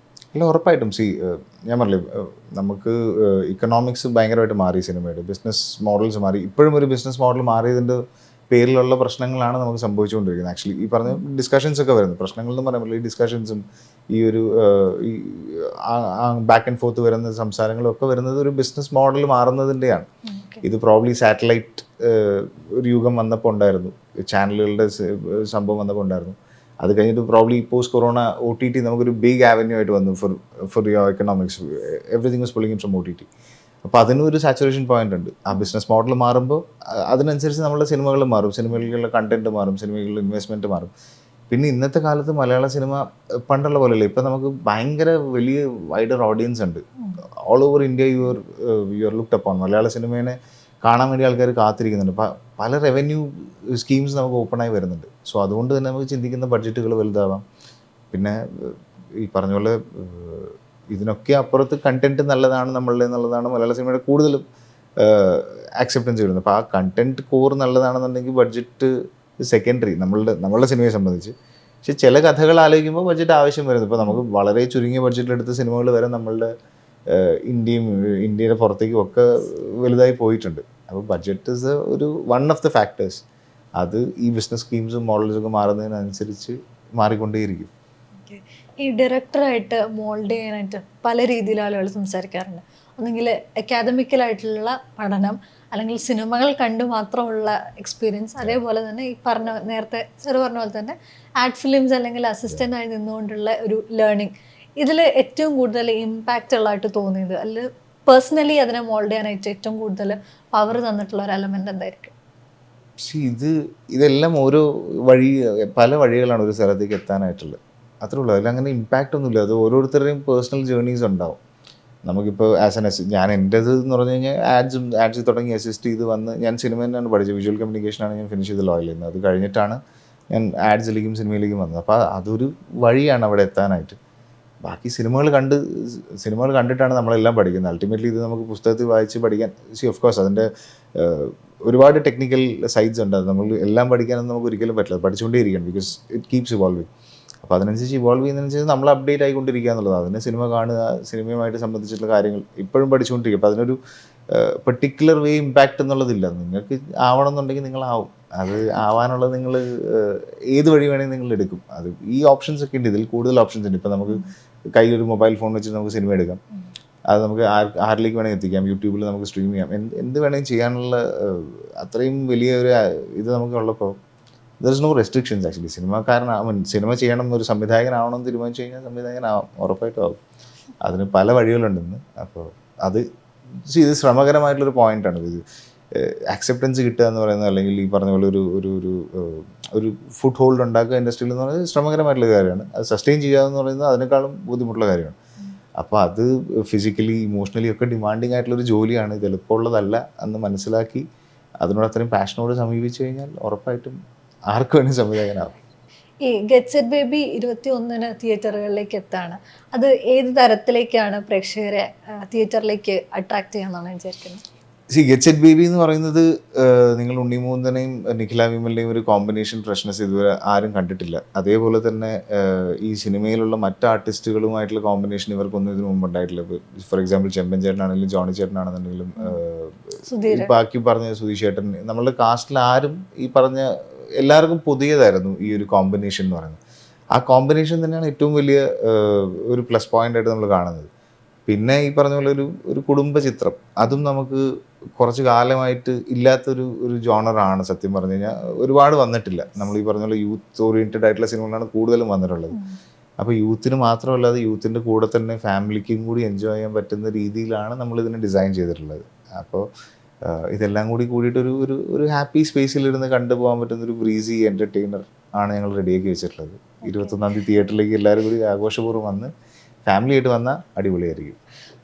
അല്ല, ഉറപ്പായിട്ടും. ഞാൻ പറഞ്ഞില്ലേ, നമുക്ക് ഇക്കണോമിക്സ് ഭയങ്കരമായിട്ട് മാറി, സിനിമയുടെ ബിസിനസ് മോഡൽസ് മാറി. ഇപ്പോഴും ഒരു ബിസിനസ് മോഡൽ മാറിയതിൻ്റെ പേരിലുള്ള പ്രശ്നങ്ങളാണ് നമുക്ക് സംഭവിച്ചുകൊണ്ടിരിക്കുന്നത്. ആക്ച്വലി ഈ പറഞ്ഞ ഡിസ്കഷൻസ് ഒക്കെ വരുന്നത്, പ്രശ്നങ്ങൾ എന്ന് പറയുമ്പോൾ ഈ ഡിസ്കഷൻസും ഈ ഒരു ഈ ബാക്ക് ആൻഡ് ഫോർത്ത് വരുന്ന സംസാരങ്ങളും ഒക്കെ വരുന്നത് ഒരു ബിസിനസ് മോഡൽ മാറുന്നതിൻ്റെയാണ്. ഇത് പ്രോബ്ലി സാറ്റലൈറ്റ് ഒരു യുഗം വന്നപ്പോൾ ഉണ്ടായിരുന്നു, ചാനലുകളുടെ സംഭവം വന്നപ്പോൾ ഉണ്ടായിരുന്നു. അത് കഴിഞ്ഞിട്ട് പ്രോബ്ലി പോസ്റ്റ് കൊറോണ OTT നമുക്കൊരു ബിഗ് ആവന്യൂ ആയിട്ട് വന്നു for your economics. Everything was pulling from OTT. അപ്പോൾ അതിനൊരു സാച്ചുറേഷൻ പോയിന്റ് ഉണ്ട്. ആ ബിസിനസ് മോഡൽ മാറുമ്പോൾ അതിനനുസരിച്ച് നമ്മുടെ സിനിമകൾ മാറും, സിനിമകളിലുള്ള കണ്ടന്റ് മാറും, സിനിമകളിൽ ഇൻവെസ്റ്റ്മെൻറ്റ് മാറും. പിന്നെ ഇന്നത്തെ കാലത്ത് മലയാള സിനിമ പണ്ടുള്ള പോലെയല്ല. ഇപ്പം നമുക്ക് ഭയങ്കര വലിയ വൈഡർ ഓഡിയൻസ് ഉണ്ട്. All over India you are looked upon. മലയാള സിനിമേനെ കാണാൻ വേണ്ടി ആൾക്കാർ കാത്തിരിക്കുന്നുണ്ട്. പല റവന്യൂ സ്കീംസ് നമുക്ക് ഓപ്പണായി വരുന്നുണ്ട്. സോ അതുകൊണ്ട് തന്നെ നമുക്ക് ചിന്തിക്കുന്ന ബഡ്ജറ്റുകൾ വലുതാവാം. പിന്നെ ഈ പറഞ്ഞ പോലെ ഇതിനൊക്കെ അപ്പുറത്ത് കണ്ടന്റ് നല്ലതാണ് നമ്മളുടെ എന്നുള്ളതാണ് മലയാള സിനിമയുടെ കൂടുതലും ആക്സെപ്റ്റൻസ് വരുന്നത്. അപ്പോൾ ആ കണ്ടന്റ് കോർ നല്ലതാണെന്നുണ്ടെങ്കിൽ ബഡ്ജറ്റ് സെക്കൻഡറി നമ്മളുടെ സിനിമയെ സംബന്ധിച്ച്. പക്ഷെ ചില കഥകൾ ആലോചിക്കുമ്പോൾ ബഡ്ജറ്റ് ആവശ്യം വരുന്നത്. ഇപ്പോൾ നമുക്ക് വളരെ ചുരുങ്ങിയ ബഡ്ജറ്റിലെടുത്ത സിനിമകൾ വരെ നമ്മളുടെ ഇന്ത്യയുടെ പുറത്തേക്കും ഒക്കെ വലുതായി പോയിട്ടുണ്ട്. അപ്പോൾ ബഡ്ജറ്റ് ഇസ് ഒരു വൺ ഓഫ് ദ ഫാക്ടേഴ്സ്. അത് ഈ ബിസിനസ് സ്കീംസും മോഡൽസൊക്കെ മാറുന്നതിനനുസരിച്ച് മാറിക്കൊണ്ടേയിരിക്കും. ഈ ഡയറക്ടറായിട്ട് മോൾഡ് ചെയ്യാനായിട്ട് പല രീതിയിൽ ആളുകൾ സംസാരിക്കാറുണ്ട്. ഒന്നെങ്കിൽ അക്കാദമിക്കലായിട്ടുള്ള പഠനം, അല്ലെങ്കിൽ സിനിമകൾ കണ്ടു മാത്രമുള്ള എക്സ്പീരിയൻസ്, അതേപോലെ തന്നെ ഈ നേരത്തെ സാർ പറഞ്ഞ പോലെ തന്നെ ആഡ് ഫിലിംസ് അല്ലെങ്കിൽ അസിസ്റ്റൻ്റ് ആയി നിന്നുകൊണ്ടുള്ള ഒരു ലേണിംഗ്. ഇതിൽ ഏറ്റവും കൂടുതൽ ഇമ്പാക്റ്റ് ഉള്ളതായിട്ട് തോന്നിയത്, അല്ലെങ്കിൽ പേഴ്സണലി അതിനെ മോൾഡ് ചെയ്യാനായിട്ട് ഏറ്റവും കൂടുതൽ പവർ തന്നിട്ടുള്ള ഒരു എലമെൻ്റ് എന്തായിരിക്കും? ഇതെല്ലാം പല വഴികളാണ് ഒരു സ്ഥലത്തേക്ക് എത്താനായിട്ടുള്ളത്. അത്രേ ഉള്ളൂ. അതിലങ്ങനെ ഇമ്പാക്റ്റ് ഒന്നുമില്ല. അത് ഓരോരുത്തരുടെയും പേഴ്സണൽ ജേർണീസ് ഉണ്ടാവും. നമുക്കിപ്പോൾ ഞാൻ എൻ്റേത് എന്ന് പറഞ്ഞു കഴിഞ്ഞാൽ ആഡ്സ് തുടങ്ങി അസിസ്റ്റ് ചെയ്ത് വന്ന് ഞാൻ സിനിമ തന്നെയാണ് പഠിച്ചത്. വിഷ്വൽ കമ്മ്യൂണിക്കേഷനാണ് ഞാൻ ഫിനിഷ് ചെയ്ത് ലോയിൽ നിന്ന്. അത് കഴിഞ്ഞിട്ടാണ് ഞാൻ ആഡ്സിലേക്കും സിനിമയിലേക്കും വന്നത്. അപ്പോൾ അതൊരു വഴിയാണ് അവിടെ എത്താനായിട്ട്. ബാക്കി സിനിമകൾ കണ്ടിട്ടാണ് നമ്മളെല്ലാം പഠിക്കുന്നത്. അൾട്ടിമേറ്റ്ലി ഇത് നമുക്ക് പുസ്തകത്തിൽ വായിച്ച് പഠിക്കാൻ ഓഫ് കോഴ്സ് അതിൻ്റെ ഒരുപാട് ടെക്നിക്കൽ സൈഡ്സ് ഉണ്ട്. അത് നമ്മൾ എല്ലാം പഠിക്കാനൊന്നും നമുക്ക് ഒരിക്കലും പറ്റില്ല. പഠിച്ചുകൊണ്ടേയിരിക്കണം. Because it keeps evolving. അപ്പോൾ അതിനനുസരിച്ച് ഇവോൾവ് ചെയ്യുന്നതിനനുസരിച്ച് നമ്മൾ അപ്ഡേറ്റ് ആയിക്കൊണ്ടിരിക്കുക എന്നുള്ളത്. അതിന് സിനിമ കാണുക, സിനിമയുമായിട്ട് സംബന്ധിച്ചിട്ടുള്ള കാര്യങ്ങൾ ഇപ്പോഴും പഠിച്ചുകൊണ്ടിരിക്കുക. അപ്പോൾ അതിനൊരു പെർട്ടിക്കുലർ വേ ഇമ്പാക്റ്റ് എന്നുള്ളതില്ല. നിങ്ങൾക്ക് ആവണമെന്നുണ്ടെങ്കിൽ നിങ്ങളാവും. അത് ആവാനുള്ളത് നിങ്ങൾ ഏത് വഴി വേണമെങ്കിൽ നിങ്ങൾ എടുക്കും. അത് ഈ ഓപ്ഷൻസ് ഒക്കെ ഉണ്ട്. ഇതിൽ കൂടുതൽ ഓപ്ഷൻസ് ഉണ്ട്. ഇപ്പോൾ നമുക്ക് കയ്യിലൊരു മൊബൈൽ ഫോൺ വെച്ചിട്ട് നമുക്ക് സിനിമ എടുക്കാം. അത് നമുക്ക് ആരിലേക്ക് വേണമെങ്കിൽ എത്തിക്കാം. യൂട്യൂബിൽ നമുക്ക് സ്ട്രീം ചെയ്യാം. എന്ത് വേണമെങ്കിൽ ചെയ്യാനുള്ള അത്രയും വലിയ ഒരു ഇത് നമുക്ക് ഉള്ളപ്പോൾ there is no restrictions actually. Cinema ചെയ്യണം എന്നൊരു സംവിധായകനാവണമെന്ന് തീരുമാനിച്ചു കഴിഞ്ഞാൽ സംവിധായകനാവാം, ഉറപ്പായിട്ടും ആവും. അതിന് പല വഴികളുണ്ടെന്ന്. അപ്പോൾ ഇത് ശ്രമകരമായിട്ടുള്ളൊരു പോയിൻ്റാണ്. ഇത് ആക്സെപ്റ്റൻസ് കിട്ടുക എന്ന് പറയുന്നത്, അല്ലെങ്കിൽ ഈ പറഞ്ഞ പോലെ ഒരു ഫുഡ് ഹോൾഡ് ഉണ്ടാക്കുക ഇൻഡസ്ട്രിയിൽ എന്ന് പറയുന്നത് ശ്രമകരമായിട്ടുള്ള കാര്യമാണ്. അത് സസ്റ്റെയിൻ ചെയ്യുക എന്ന് പറയുന്നത് അതിനേക്കാളും ബുദ്ധിമുട്ടുള്ള കാര്യമാണ്. അപ്പോൾ അത് ഫിസിക്കലി ഇമോഷണലി ഒക്കെ ഡിമാൻഡിങ് ആയിട്ടുള്ളൊരു ജോലിയാണ്. ഇത് എളുപ്പമുള്ളതല്ല എന്ന് മനസ്സിലാക്കി അതിനോട് അത്രയും പാഷനോട് സമീപിച്ചു കഴിഞ്ഞാൽ ഉറപ്പായിട്ടും ആർക്ക് വേണമെങ്കിൽ സംവിധായകനാവും. ഈ ഗെറ്റ്സ് ഇറ്റ് ബേബി 21-ന് തിയേറ്ററുകളിലേക്ക് എത്താണ്. അത് ഏത് തരത്തിലേക്കാണ് പ്രേക്ഷകരെ തിയേറ്ററിലേക്ക് അട്രാക്ട് ചെയ്യാന്നാണ് വിചാരിക്കുന്നത്? ഗെറ്റ്സ് ഇറ്റ് ബേബി എന്ന് പറയുന്നത് നിങ്ങൾ ഉണ്ണിമൂന്തനെയും നിഖില വിമലിനെയും ഒരു കോമ്പിനേഷൻ ഫ്രഷ്നെസ് ഇതുവരെ ആരും കണ്ടിട്ടില്ല. അതേപോലെ തന്നെ ഈ സിനിമയിലുള്ള മറ്റ് ആർട്ടിസ്റ്റുകളുമായിട്ടുള്ള കോമ്പിനേഷൻ ഇവർക്കൊന്നും ഇതിനു മുമ്പ് ഉണ്ടായിട്ടില്ല. ഫോർ എക്സാമ്പിൾ ചെമ്പൻ ചേട്ടനാണെങ്കിലും ജോണി ചേട്ടനാണെന്നുണ്ടെങ്കിലും ബാക്കി പറഞ്ഞ സുധീഷ് ചേട്ടൻ, നമ്മളുടെ കാസ്റ്റിൽ ആരും ഈ പറഞ്ഞ എല്ലാവർക്കും പുതിയതായിരുന്നു ഈ ഒരു കോമ്പിനേഷൻ എന്ന് പറയുന്നത്. ആ കോമ്പിനേഷൻ തന്നെയാണ് ഏറ്റവും വലിയ ഒരു പ്ലസ് പോയിന്റ് ആയിട്ട് നമ്മൾ കാണുന്നത്. പിന്നെ ഈ പറഞ്ഞ പോലെ ഒരു കുടുംബ ചിത്രം, അതും നമുക്ക് കുറച്ച് കാലമായിട്ട് ഇല്ലാത്തൊരു ജോണറാണ്. സത്യം പറഞ്ഞു കഴിഞ്ഞാൽ ഒരുപാട് വന്നിട്ടില്ല. നമ്മൾ ഈ പറഞ്ഞ പോലെ യൂത്ത് ഓറിയൻറ്റഡ് ആയിട്ടുള്ള സിനിമകളാണ് കൂടുതലും വന്നിട്ടുള്ളത്. അപ്പോൾ യൂത്തിന് മാത്രമല്ലാതെ യൂത്തിൻ്റെ കൂടെ തന്നെ ഫാമിലിക്കും കൂടി എൻജോയ് ചെയ്യാൻ പറ്റുന്ന രീതിയിലാണ് നമ്മൾ ഇതിനെ ഡിസൈൻ ചെയ്തിട്ടുള്ളത്. അപ്പോൾ ഇതെല്ലാം കൂടിയിട്ട് ഒരു ഹാപ്പി സ്പേസിലിരുന്ന് കണ്ടുപോകാൻ പറ്റുന്ന ഒരു ബ്രീസി എൻ്റർടൈനർ ആണ് ഞങ്ങൾ റെഡിയാക്കി വെച്ചിട്ടുള്ളത്. 21-ാം തീയതി തിയേറ്ററിലേക്ക് എല്ലാവരും കൂടി ആഘോഷപൂർവ്വം വന്ന് ഫാമിലി ആയിട്ട് വന്നാൽ അടിപൊളിയായിരിക്കും.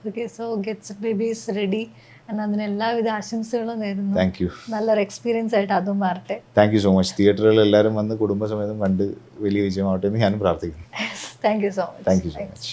Okay, so gets it baby is ready. എന്നാൽ അതിന് എല്ലാവിധ ആശംസകളും നേരുന്നു. Thank you. നല്ലൊരു എക്സ്പീരിയൻസ് ആയിട്ട് അതും മാറട്ടെ. Thank you so much. തിയേറ്ററുകളിൽ എല്ലാവരും വന്ന് കുടുംബസമേതം കണ്ട് വലിയ വിജയമാവട്ടെ എന്ന് ഞാനും പ്രാർത്ഥിക്കുന്നു. Thank you so much. Thank you so much.